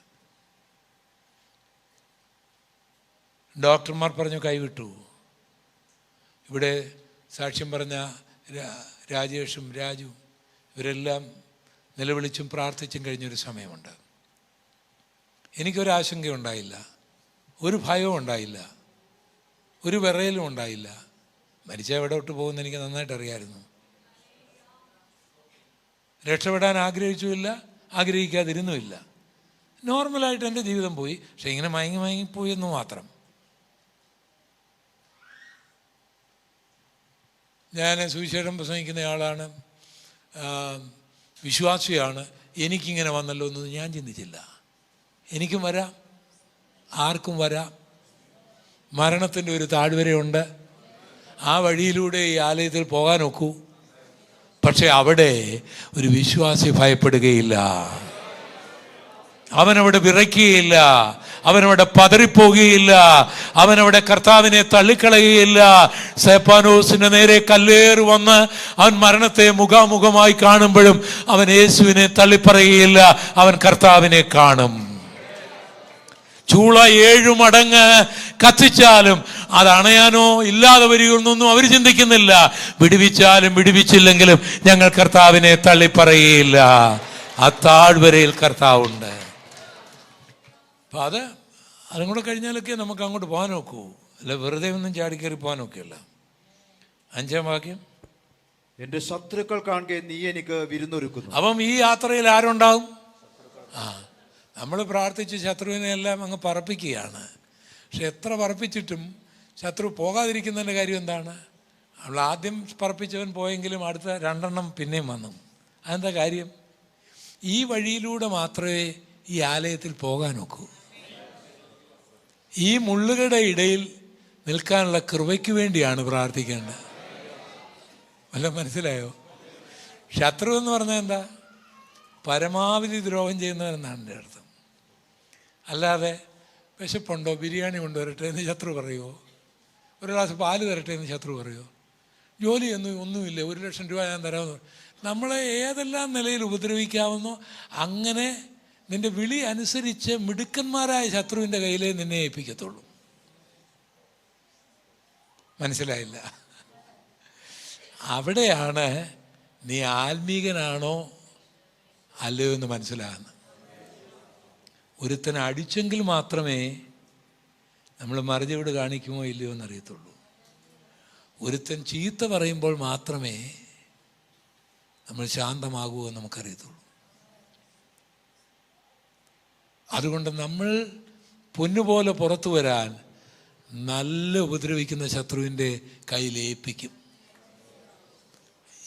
ഡോക്ടർമാർ പറഞ്ഞു കൈവിട്ടു. ഇവിടെ സാക്ഷ്യം പറഞ്ഞ രാജേഷും രാജുവും ഇവരെല്ലാം നിലവിളിച്ചും പ്രാർത്ഥിച്ചും കഴിഞ്ഞൊരു സമയമുണ്ട്. എനിക്കൊരാശങ്കയുണ്ടായില്ല, ഒരു ഭയവും ഉണ്ടായില്ല, ഒരു വിറയലും ഉണ്ടായില്ല. മരിച്ച എവിടോട്ട് പോകുമെന്ന് എനിക്ക് നന്നായിട്ട് അറിയാമായിരുന്നു. രക്ഷപ്പെടാൻ ആഗ്രഹിച്ചുമില്ല, ആഗ്രഹിക്കാതിരുന്നുമില്ല. നോർമലായിട്ട് എൻ്റെ ജീവിതം പോയി. പക്ഷെ ഇങ്ങനെ മയങ്ങിപ്പോയി എന്ന് മാത്രം. ഞാൻ സുവിശേഷം പ്രസംഗിക്കുന്നയാളാണ്, വിശ്വാസിയാണ്. എനിക്കിങ്ങനെ വന്നല്ലോ എന്നൊന്നും ഞാൻ ചിന്തിച്ചില്ല. എനിക്കും വരാം, ആർക്കും വരാം. മരണത്തിൻ്റെ ഒരു താഴ്വരയുണ്ട്. ആ വഴിയിലൂടെ ഈ ആലയത്തിൽ പോകാൻ ഒക്കൂ. പക്ഷെ അവിടെ ഒരു വിശ്വാസി ഭയപ്പെടുകയില്ല, അവനവിടെ വിറയ്ക്കുകയില്ല, അവനവിടെ പതറിപ്പോകുകയില്ല, അവനവിടെ കർത്താവിനെ തള്ളിക്കളയുകയില്ല. സ്തെഫാനോസിന്റെ നേരെ കല്ലേറ് വന്ന് അവൻ മരണത്തെ മുഖാമുഖമായി കാണുമ്പോഴും അവൻ യേശുവിനെ തള്ളിപ്പറയുകയില്ല, അവൻ കർത്താവിനെ കാണും. ചൂള 7 മടങ്ങ് കത്തിച്ചാലും അത് അണയാനോ ഇല്ലാതെ വരികയൊന്നും അവർ ചിന്തിക്കുന്നില്ല. വിടുവിച്ചാലും വിടുവിച്ചില്ലെങ്കിലും ഞങ്ങൾ കർത്താവിനെ തള്ളിപ്പറയുകയില്ല. ആ താഴ്വരയിൽ കർത്താവുണ്ട്. അപ്പം അതും കൂടെ കഴിഞ്ഞാലൊക്കെ നമുക്ക് അങ്ങോട്ട് പോകാൻ നോക്കൂ. അല്ല വെറുതെ ഒന്നും ചാടിക്കയറി പോകാൻ നോക്കിയല്ല. 5-ാം വാക്യം, എൻ്റെ ശത്രുക്കൾ കാണുക നീ എനിക്ക് വിരുന്നൊരുക്കുന്നു. അപ്പം ഈ യാത്രയിൽ ആരുണ്ടാവും? നമ്മൾ പ്രാർത്ഥിച്ച് ശത്രുവിനെ എല്ലാം അങ്ങ് പറപ്പിക്കുകയാണ്. പക്ഷെ എത്ര പറപ്പിച്ചിട്ടും ശത്രു പോകാതിരിക്കുന്നതിൻ്റെ കാര്യം എന്താണ്? നമ്മൾ ആദ്യം പറപ്പിച്ചവൻ പോയെങ്കിലും അടുത്ത 2 പിന്നെയും വന്നു. അതെന്താ കാര്യം? ഈ വഴിയിലൂടെ മാത്രമേ ഈ ആലയത്തിൽ പോകാൻ ഒക്കൂ. ഈ മുള്ളുകളുടെ ഇടയിൽ നിൽക്കാനുള്ള കൃപയ്ക്ക് വേണ്ടിയാണ് പ്രാർത്ഥിക്കേണ്ടത്. വല്ലതും മനസ്സിലായോ? ശത്രു എന്ന് പറഞ്ഞാൽ എന്താ? പരമാവധി ദ്രോഹം ചെയ്യുന്നവരെന്നാണ് എൻ്റെ അർത്ഥം. അല്ലാതെ വിശപ്പുണ്ടോ ബിരിയാണി കൊണ്ടുവരട്ടെ എന്ന് ശത്രു പറയുമോ? ഒരു ഗ്ലാസ് പാല് തരട്ടെ എന്ന് ശത്രു പറയുമോ? ഒന്നുമില്ല, 1,00,000 രൂപ ഞാൻ തരാമെന്ന്. നമ്മളെ ഏതെല്ലാം നിലയിൽ ഉപദ്രവിക്കാവുന്നോ അങ്ങനെ നിൻ്റെ വിളി അനുസരിച്ച് മിടുക്കന്മാരായ ശത്രുവിൻ്റെ കയ്യിലേ നിന്നെ ഏൽപ്പിക്കത്തുള്ളൂ. മനസ്സിലായില്ല? അവിടെയാണ് നീ ആത്മീകനാണോ അല്ലയോ എന്ന് മനസ്സിലാകുന്നത്. ഒരുത്തനെ അടിച്ചെങ്കിൽ മാത്രമേ നമ്മൾ മറുചെവിട് കാണിക്കുമോ ഇല്ലയോ എന്നറിയത്തുള്ളൂ. ഒരുത്തൻ ചീത്ത പറയുമ്പോൾ മാത്രമേ നമ്മൾ ശാന്തമാകുമോ എന്ന് നമുക്കറിയത്തുള്ളൂ. അതുകൊണ്ട് നമ്മൾ പൊന്നുപോലെ പുറത്തു വരാൻ നല്ല ഉപദ്രവിക്കുന്ന ശത്രുവിൻ്റെ കയ്യിൽ ഏൽപ്പിക്കും.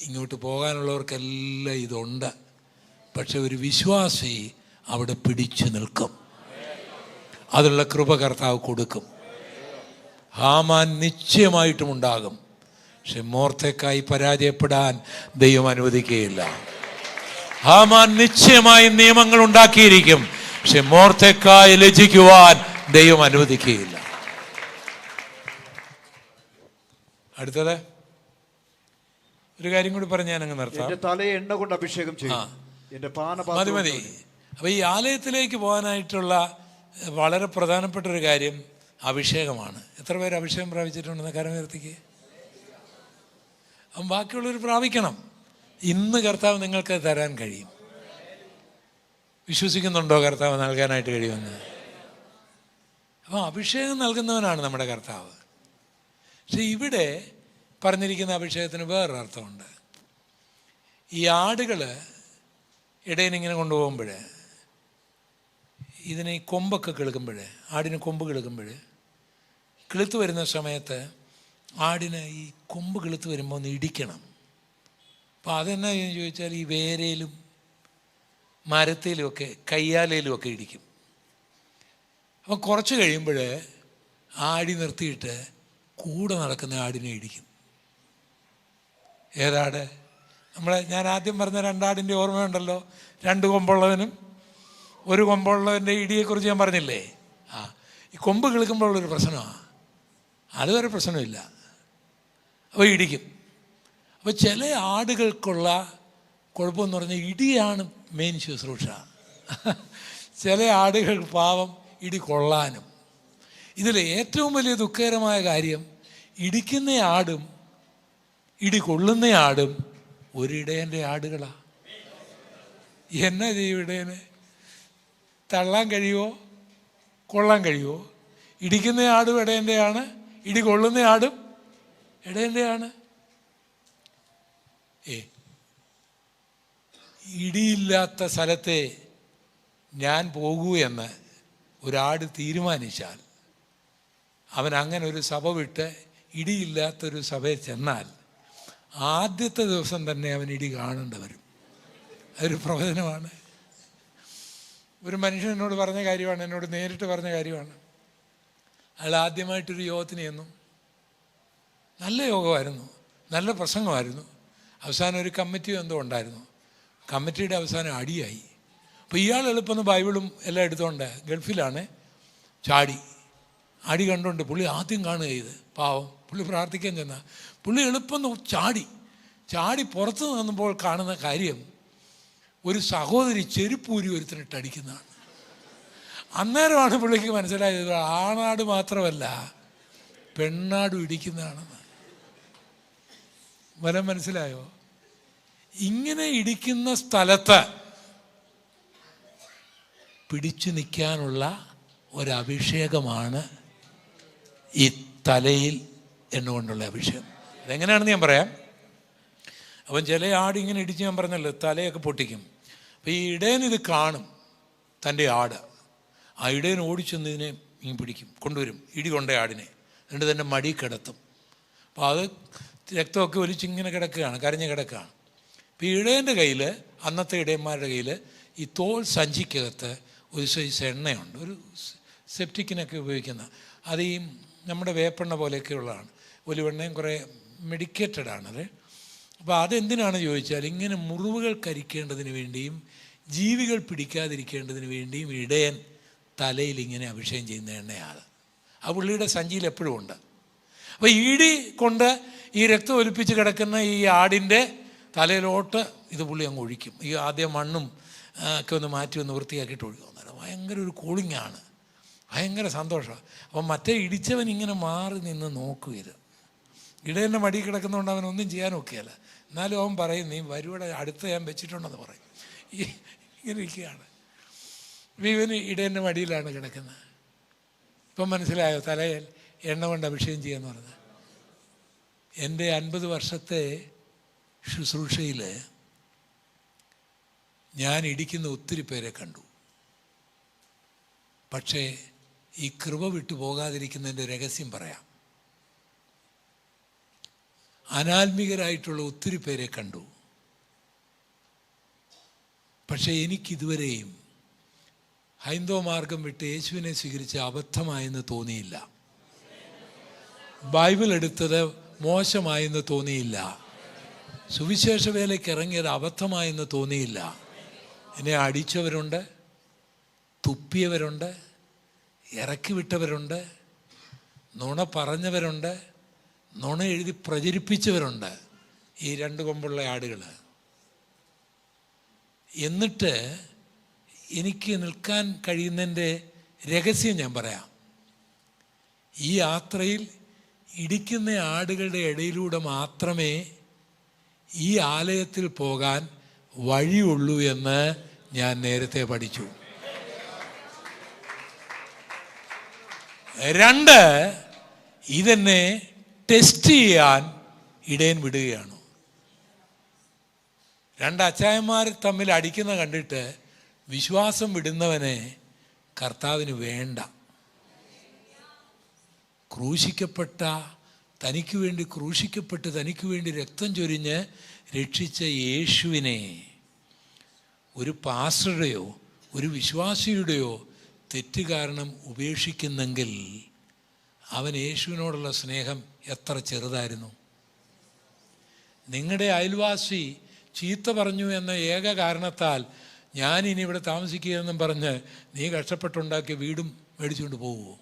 ഇങ്ങോട്ട് പോകാനുള്ളവർക്കെല്ലാം ഇതുണ്ട്. പക്ഷെ ഒരു വിശ്വാസി അവിടെ പിടിച്ചു നിൽക്കും. അതിനുള്ള കൃപ കർത്താവ് കൊടുക്കും. ഹാമാൻ നിശ്ചയമായിട്ടും ഉണ്ടാകും. പക്ഷെ മോർദെഖായി പരാജയപ്പെടാൻ ദൈവം അനുവദിക്കുകയില്ല. ഹാമാൻ നിശ്ചയമായി നിയമങ്ങൾ ഉണ്ടാക്കിയിരിക്കും. പക്ഷെ മോർദെഖായി ലജ്ജിക്കുവാൻ ദൈവം അനുവദിക്കുകയില്ല. അടുത്തത് ഒരു കാര്യം കൂടി പറഞ്ഞ് ഞാനങ്ങ് നിർത്താം. തലയെ എണ്ണ കൊണ്ട് അഭിഷേകം ചെയ്യും. മതി. അപ്പൊ ഈ ആലയത്തിലേക്ക് പോകാനായിട്ടുള്ള വളരെ പ്രധാനപ്പെട്ട ഒരു കാര്യം അഭിഷേകമാണ്. എത്ര പേര് അഭിഷേകം പ്രാപിച്ചിട്ടുണ്ടെന്ന് കരമുയർത്തിക്ക്. അപ്പം ബാക്കിയുള്ളവർ പ്രാപിക്കണം. ഇന്ന് കർത്താവ് നിങ്ങൾക്ക് തരാൻ കഴിയും. വിശ്വസിക്കുന്നുണ്ടോ കർത്താവ് നൽകാനായിട്ട് കഴിയുമെന്ന്? അപ്പോൾ അഭിഷേകം നൽകുന്നവനാണ് നമ്മുടെ കർത്താവ്. പക്ഷെ ഇവിടെ പറഞ്ഞിരിക്കുന്ന അഭിഷേകത്തിന് വേറൊരർത്ഥമുണ്ട്. ഈ ആടുകൾ ഇടയിനിങ്ങനെ കൊണ്ടുപോകുമ്പോൾ ഇതിന് ഈ കൊമ്പൊക്കെ കിളുക്കുമ്പോൾ, ആടിന് കൊമ്പ് കിളുക്കുമ്പോൾ, കിളുത്ത് വരുന്ന സമയത്ത് ആടിന് ഈ കൊമ്പ് കിളുത്ത് വരുമ്പോൾ ഒന്ന് ഇടിക്കണം. അപ്പോൾ അതെന്നാ ചോദിച്ചാൽ ഈ വേരയിലും മരത്തിലുമൊക്കെ കയ്യാലയിലുമൊക്കെ ഇടിക്കും. അപ്പം കുറച്ച് കഴിയുമ്പോൾ ആടി നിർത്തിയിട്ട് കൂടെ നടക്കുന്ന ആടിനെ ഇടിക്കും. ഏതാട്? ഞാൻ ആദ്യം പറഞ്ഞ 2 ആടിൻ്റെ ഓർമ്മയുണ്ടല്ലോ. 2 കൊമ്പുള്ളവനും 1 കൊമ്പുള്ളവൻ്റെ ഇടിയെക്കുറിച്ച് ഞാൻ പറഞ്ഞില്ലേ? ഈ കൊമ്പ് കിളുക്കുമ്പോഴുള്ളൊരു പ്രശ്നമാണ്. അതുവരെ പ്രശ്നമില്ല. അപ്പോൾ ഇടിക്കും. അപ്പോൾ ചില ആടുകൾക്കുള്ള കുഴപ്പമെന്ന് പറഞ്ഞാൽ ഇടിയാണ് മെയിൻ ശുശ്രൂഷ. ചില ആടുകൾ പാവം ഇടി കൊള്ളാനും. ഇതിൽ ഏറ്റവും വലിയ ദുഃഖകരമായ കാര്യം, ഇടിക്കുന്ന ആടും ഇടി കൊള്ളുന്ന ആടും ഒരിടയൻ്റെ ആടുകളാണ്. എന്നാ ചെയ്യും ഇടയന്? തള്ളാൻ കഴിയുമോ? കൊള്ളാൻ കഴിയുമോ? ഇടിക്കുന്ന ആടും ഇടയൻ്റെയാണ്, ഇടി കൊള്ളുന്ന ആടും ഇടയൻ്റെയാണ്. ഇടിയില്ലാത്ത സ്ഥലത്തെ ഞാൻ പോകൂ എന്ന് ഒരാട് തീരുമാനിച്ചാൽ അവൻ അങ്ങനെ ഒരു സഭ വിട്ട് ഇടിയില്ലാത്തൊരു സഭയിൽ ചെന്നാൽ ആദ്യത്തെ ദിവസം തന്നെ അവൻ ഇടി കാണേണ്ടി വരും. അതൊരു പ്രവചനമാണ്. ഒരു മനുഷ്യൻ എന്നോട് പറഞ്ഞ കാര്യമാണ്, എന്നോട് നേരിട്ട് പറഞ്ഞ കാര്യമാണ്. അയാൾ ആദ്യമായിട്ടൊരു യോഗത്തിന് ചെന്നു. നല്ല യോഗമായിരുന്നു, നല്ല പ്രസംഗമായിരുന്നു. അവസാനം ഒരു കമ്മിറ്റി എന്തോ ഉണ്ടായിരുന്നു. കമ്മിറ്റിയുടെ അവസാനം അടിയായി. അപ്പോൾ ഇയാൾ എളുപ്പം ബൈബിളും എല്ലാം എടുത്തുകൊണ്ട്, ഗൾഫിലാണ്, ചാടി. അടി കണ്ടുകൊണ്ട് പുള്ളി ആദ്യം കാണുക ചെയ്ത്, പാവം പുള്ളി പ്രാർത്ഥിക്കാൻ ചെന്ന പുള്ളി എളുപ്പം ചാടി പുറത്ത് നിന്നപ്പോൾ കാണുന്ന കാര്യം, ഒരു സഹോദരി ചെരുപ്പൂരി ഒരുത്തിനിട്ട് അടിക്കുന്നതാണ്. അന്നേരമാണ് പുള്ളിക്ക് മനസ്സിലായത് ആണാട് മാത്രമല്ല പെണ്ണാടും ഇടിക്കുന്നതാണെന്ന്. വരം മനസ്സിലായോ? ഇങ്ങനെ ഇടിക്കുന്ന സ്ഥലത്ത് പിടിച്ചു നിൽക്കാനുള്ള ഒരഭിഷേകമാണ് ഈ തലയിൽ എന്നുകൊണ്ടുള്ള അഭിഷേകം. അതെങ്ങനെയാണെന്ന് ഞാൻ പറയാം. അവൻ ചില ആട് ഇങ്ങനെ ഇടിച്ച്, ഞാൻ പറഞ്ഞല്ലോ, തലയൊക്കെ പൊട്ടിക്കും. അപ്പോൾ ഈ ഇടയൻ ഇത് കാണും, തൻ്റെ ആട്. ആ ഇടയൻ ഓടിച്ചെന്നതിനെ ഇങ്ങനെ പിടിക്കും, കൊണ്ടുവരും, ഇടി കൊണ്ട ആടിനെ. എന്നിട്ട് തന്നെ മടി കിടത്തും. അപ്പോൾ അത് രക്തമൊക്കെ ഒലിച്ചിങ്ങനെ കിടക്കുകയാണ്, കരഞ്ഞ് കിടക്കുകയാണ്. അപ്പോൾ ഈ ഇടയൻ്റെ കയ്യിൽ, അന്നത്തെ ഇടയന്മാരുടെ കയ്യിൽ ഈ തോൾ സഞ്ചിക്കകത്ത് ഒരു സൈസ് എണ്ണയുണ്ട്, ഒരു സെപ്റ്റിക്കിനൊക്കെ ഉപയോഗിക്കുന്ന. അത് ഈ നമ്മുടെ വേപ്പെണ്ണ പോലെയൊക്കെ ഉള്ളതാണ്. ഒലിവെണ്ണയും കുറേ മെഡിക്കേറ്റഡാണത്. അപ്പോൾ അതെന്തിനാണ് ചോദിച്ചാൽ, ഇങ്ങനെ മുറിവുകൾ കരിക്കേണ്ടതിന് വേണ്ടിയും ജീവികൾ പിടിക്കാതിരിക്കേണ്ടതിന് വേണ്ടിയും ഇടയൻ തലയിൽ ഇങ്ങനെ അഭിഷേകം ചെയ്യുന്ന എണ്ണയാണ്. ആ പുള്ളിയുടെ സഞ്ചിയിൽ എപ്പോഴും ഉണ്ട്. അപ്പോൾ ഇടി കൊണ്ട് ഈ രക്തം ഒലിപ്പിച്ച് കിടക്കുന്ന ഈ ആടിൻ്റെ തലയിലോട്ട് ഇത് പുള്ളി അങ്ങ് ഒഴിക്കും. ഈ ആദ്യം മണ്ണും ഒക്കെ ഒന്ന് മാറ്റി ഒന്ന് വൃത്തിയാക്കിയിട്ട് ഒഴിക്കും. അന്നേരം ഭയങ്കര ഒരു കൂളിങ്ങാണ്, ഭയങ്കര സന്തോഷമാണ്. അപ്പം മറ്റേ ഇടിച്ചവൻ ഇങ്ങനെ മാറി നിന്ന് നോക്കും. ഇത് ഇടയൻ്റെ മടി കിടക്കുന്നതുകൊണ്ട് അവനൊന്നും ചെയ്യാൻ ഒക്കെയല്ല. എന്നാലും അവൻ പറയും, നീ വരുവിടെ അടുത്ത് ഞാൻ വെച്ചിട്ടുണ്ടെന്ന് പറയും. ഇങ്ങനെ ഇരിക്കുകയാണ്. ഇവന് ഇടയൻ്റെ മടിയിലാണ് കിടക്കുന്നത്. ഇപ്പം മനസ്സിലായോ തലയിൽ എണ്ണ കൊണ്ട് അഭിഷേകം ചെയ്യാന്ന് പറഞ്ഞത്? എൻ്റെ 50 വർഷത്തെ ശുശ്രൂഷയിൽ ഞാൻ ഇടിക്കുന്ന ഒത്തിരി പേരെ കണ്ടു. പക്ഷേ ഈ കൃപ വിട്ടു പോകാതിരിക്കുന്നതിൻ്റെ രഹസ്യം പറയാം. അനാത്മികരായിട്ടുള്ള ഒത്തിരി പേരെ കണ്ടു. പക്ഷേ എനിക്കിതുവരെയും ഹൈന്ദവ മാർഗം വിട്ട് യേശുവിനെ സ്വീകരിച്ച അബദ്ധമായെന്ന് തോന്നിയില്ല. ബൈബിൾ എടുത്തത് മോശമായെന്ന് തോന്നിയില്ല. സുവിശേഷ വേലയ്ക്ക് ഇറങ്ങിയത് അബദ്ധമായെന്ന് തോന്നിയില്ല. എന്നെ അടിച്ചവരുണ്ട്, തുപ്പിയവരുണ്ട്, ഇറക്കി വിട്ടവരുണ്ട്, നുണ പറഞ്ഞവരുണ്ട്, നുണ എഴുതി പ്രചരിപ്പിച്ചവരുണ്ട്. ഈ 2 കൊമ്പുള്ള ആടുകൾ. എന്നിട്ട് എനിക്ക് നിൽക്കാൻ കഴിയുന്നതിൻ്റെ രഹസ്യം ഞാൻ പറയാം. ഈ യാത്രയിൽ ഇടിക്കുന്ന ആടുകളുടെ ഇടയിലൂടെ മാത്രമേ ഈ ആലയത്തിൽ പോകാൻ വഴിയുള്ളൂ എന്ന് ഞാൻ നേരത്തെ പഠിച്ചു. 2, ഇതെന്നെ ടെസ്റ്റ് ചെയ്യാൻ ഇടയൻ വിടുകയാണ്. 2 അച്ചായന്മാർ തമ്മിൽ അടിക്കുന്ന കണ്ടിട്ട് വിശ്വാസം വിടുന്നവനെ കർത്താവിന് വേണ്ട. ക്രൂശിക്കപ്പെട്ട, തനിക്ക് വേണ്ടി ക്രൂശിക്കപ്പെട്ട് തനിക്ക് വേണ്ടി രക്തം ചൊരിഞ്ഞ് രക്ഷിച്ച യേശുവിനെ ഒരു പാസ്റ്ററുടെയോ ഒരു വിശ്വാസിയുടെയോ തെറ്റ് കാരണം ഉപേക്ഷിക്കുന്നെങ്കിൽ അവൻ യേശുവിനോടുള്ള സ്നേഹം എത്ര ചെറുതായിരുന്നു. നിങ്ങളുടെ അയൽവാസി ചീത്ത പറഞ്ഞു എന്ന ഏക കാരണത്താൽ ഞാനിനി ഇവിടെ താമസിക്കുകയെന്നും പറഞ്ഞ് നീ കഷ്ടപ്പെട്ടുണ്ടാക്കിയ വീടും മേടിച്ചുകൊണ്ട് പോവുമോ?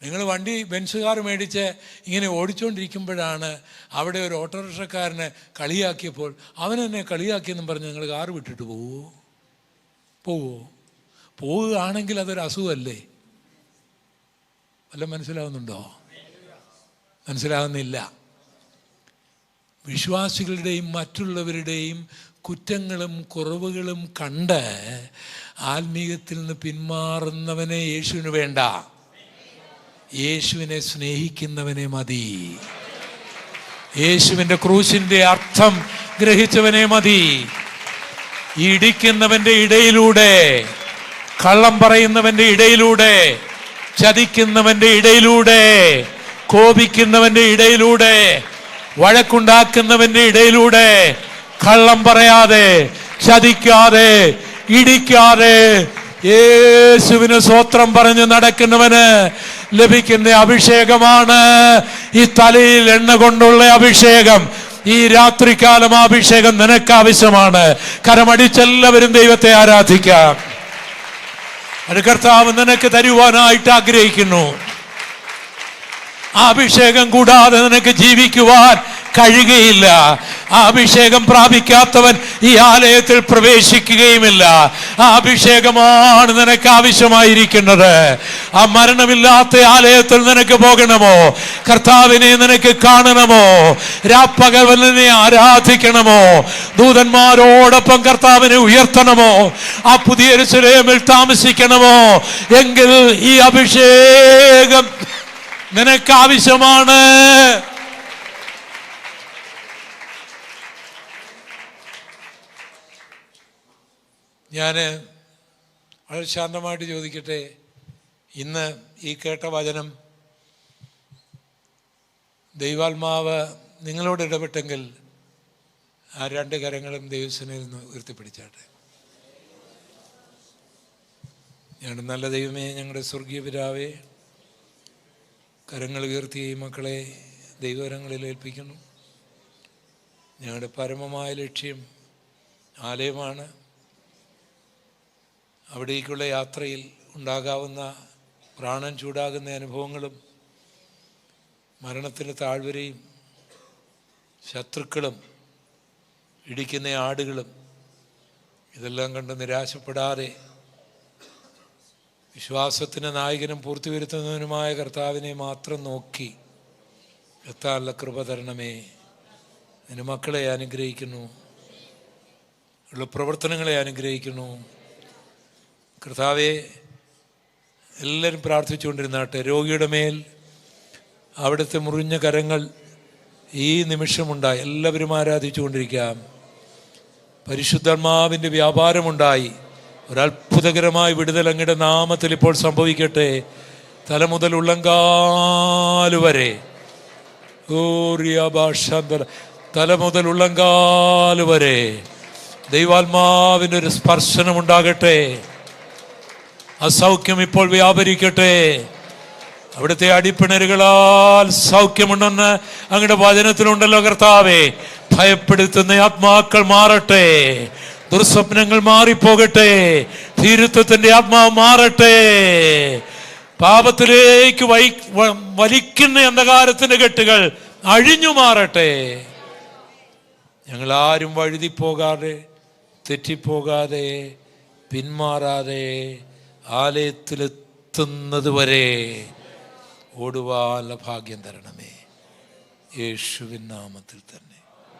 നിങ്ങൾ വണ്ടി ബെൻസ് കാർ മേടിച്ച് ഇങ്ങനെ ഓടിച്ചുകൊണ്ടിരിക്കുമ്പോഴാണ് അവിടെ ഒരു ഓട്ടോറിക്ഷക്കാരനെ കളിയാക്കിയപ്പോൾ അവനെന്നെ കളിയാക്കിയെന്നും പറഞ്ഞ് നിങ്ങൾ കാറ് വിട്ടിട്ട് പോവുമോ? പോവുകയാണെങ്കിൽ അതൊരു അസുഖമല്ലേ? വല്ലതും മനസ്സിലാവുന്നുണ്ടോ? മനസ്സിലാവുന്നില്ല. വിശ്വാസികളുടെയും മറ്റുള്ളവരുടെയും കുറ്റങ്ങളും കുറവുകളും കണ്ട് ആത്മീയത്തിൽ നിന്ന് പിന്മാറുന്നവനെ യേശുവിന് വേണ്ട. യേശുവിനെ സ്നേഹിക്കുന്നവനെ മതി. യേശുവിൻ്റെ ക്രൂശിൻ്റെ അർത്ഥം ഗ്രഹിച്ചവനെ മതി. ഇടിക്കുന്നവൻ്റെ ഇടയിലൂടെ, കള്ളം പറയുന്നവൻ്റെ ഇടയിലൂടെ, ചതിക്കുന്നവൻ്റെ ഇടയിലൂടെ, കോപിക്കുന്നവൻ്റെ ഇടയിലൂടെ, വഴക്കുണ്ടാക്കുന്നവൻ്റെ ഇടയിലൂടെ, കള്ളം പറയാതെ, ചതിക്കാതെ, ഇടിക്കാതെ യേശുവിന് സ്വത്രം പറഞ്ഞ് നടക്കുന്നവന് ലഭിക്കുന്ന അഭിഷേകമാണ് ഈ തലയിൽ എണ്ണ കൊണ്ടുള്ള അഭിഷേകം. ഈ രാത്രികാലം അഭിഷേകം നിനക്ക് ആവശ്യമാണ്. കരമടിച്ചെല്ലാവരും ദൈവത്തെ ആരാധിക്കാം. അത് കർത്താവ് നിനക്ക് തരുവാനായിട്ട് ആഗ്രഹിക്കുന്നു. ആ അഭിഷേകം കൂടാതെ നിനക്ക് ജീവിക്കുവാൻ കഴിയുകയില്ല. ആ അഭിഷേകം പ്രാപിക്കാത്തവൻ ഈ ആലയത്തിൽ പ്രവേശിക്കുകയുമില്ല. ആ അഭിഷേകമാണ് നിനക്ക് ആവശ്യമായിരിക്കുന്നത്. ആ മരണമില്ലാത്ത ആലയത്തിൽ നിനക്ക് പോകണമോ? കർത്താവിനെ നിനക്ക് കാണണമോ? രാപ്പകലിനെ ആരാധിക്കണമോ? ദൂതന്മാരോടൊപ്പം കർത്താവിനെ ഉയർത്തണമോ? ആ പുതിയ യെരൂശലേമിൽ താമസിക്കണമോ? എങ്കിൽ ഈ അഭിഷേകം നിനക്ക് ആവശ്യമാണ്. ഞാൻ വളരെ ശാന്തമായിട്ട് ചോദിക്കട്ടെ, ഇന്ന് ഈ കേട്ട വചനം ദൈവാത്മാവ് നിങ്ങളോട് ഇടപെട്ടെങ്കിൽ ആ രണ്ട് കരങ്ങളും ദൈവസേനയിൽ നിന്ന് ഉയർത്തിപ്പിടിച്ചാട്ടെ. ഞങ്ങളുടെ നല്ല ദൈവമേ, ഞങ്ങളുടെ സ്വർഗീയ പിതാവേ, കരങ്ങൾ ഉയർത്തി ഈ മക്കളെ ദൈവകരങ്ങളിൽ ഏൽപ്പിക്കുന്നു. ഞങ്ങളുടെ പരമമായ ലക്ഷ്യം ആലയമാണ്. അവിടേക്കുള്ള യാത്രയിൽ ഉണ്ടാകാവുന്ന പ്രാണൻ ചൂടാകുന്ന അനുഭവങ്ങളും മരണത്തിൻ്റെ താഴ്വരയും ശത്രുക്കളും ഇടിക്കുന്ന ആടുകളും ഇതെല്ലാം കണ്ട് നിരാശപ്പെടാതെ വിശ്വാസത്തിന് നായകനും പൂർത്തിവരുത്തുന്നതിനുമായ കർത്താവിനെ മാത്രം നോക്കി എത്താനുള്ള കൃപ തരണമേ. നിന്റെ മക്കളെ അനുഗ്രഹിക്കുന്നു, ഉള്ള പ്രവർത്തനങ്ങളെ അനുഗ്രഹിക്കുന്നു. കർത്താവെ, എല്ലാവരും പ്രാർത്ഥിച്ചുകൊണ്ടിരുന്നാട്ടെ. രോഗിയുടെ മേൽ അവിടുത്തെ മുറിഞ്ഞ കരങ്ങൾ ഈ നിമിഷമുണ്ടായി. എല്ലാവരും ആരാധിച്ചുകൊണ്ടിരിക്കാം. പരിശുദ്ധാത്മാവിൻ്റെ വ്യാപാരമുണ്ടായി. ഒരത്ഭുതകരമായ വിടുതൽ അങ്ങയുടെ നാമത്തിൽ ഇപ്പോൾ സംഭവിക്കട്ടെ. തല മുതൽ ഉള്ളങ്കാല് വരെ, തല മുതൽ ഉള്ളങ്കാല് വരെ ദൈവാത്മാവിൻ്റെ ഒരു സ്പർശനം ഉണ്ടാകട്ടെ. അസൗഖ്യം ഇപ്പോൾ വ്യാപരിക്കട്ടെ. അവിടുത്തെ അടിപ്പിണരുകളാൽ സൗഖ്യമുണ്ടെന്ന് അങ്ങയുടെ വചനത്തിലുണ്ടല്ലോ കർത്താവേ. ഭയപ്പെടുത്തുന്ന ആത്മാക്കൾ മാറട്ടെ, ദുർസ്വപ്നങ്ങൾ മാറിപ്പോകട്ടെ, ഭീരുത്വത്തിന്റെ ആത്മാവ് മാറട്ടെ, പാപത്തിലേക്ക് വലിക്കുന്ന അന്ധകാരത്തിന്റെ കെട്ടുകൾ അഴിഞ്ഞു മാറട്ടെ. ഞങ്ങളാരും വഴുതിപ്പോകാതെ, തെറ്റിപ്പോകാതെ, പിന്മാറാതെ ആലയത്തിലെത്തുന്നത് വരെ ഓടുവാനുള്ള ഭാഗ്യം തരണമേ. യേശുവിൻ നാമത്തിൽ തന്നെ.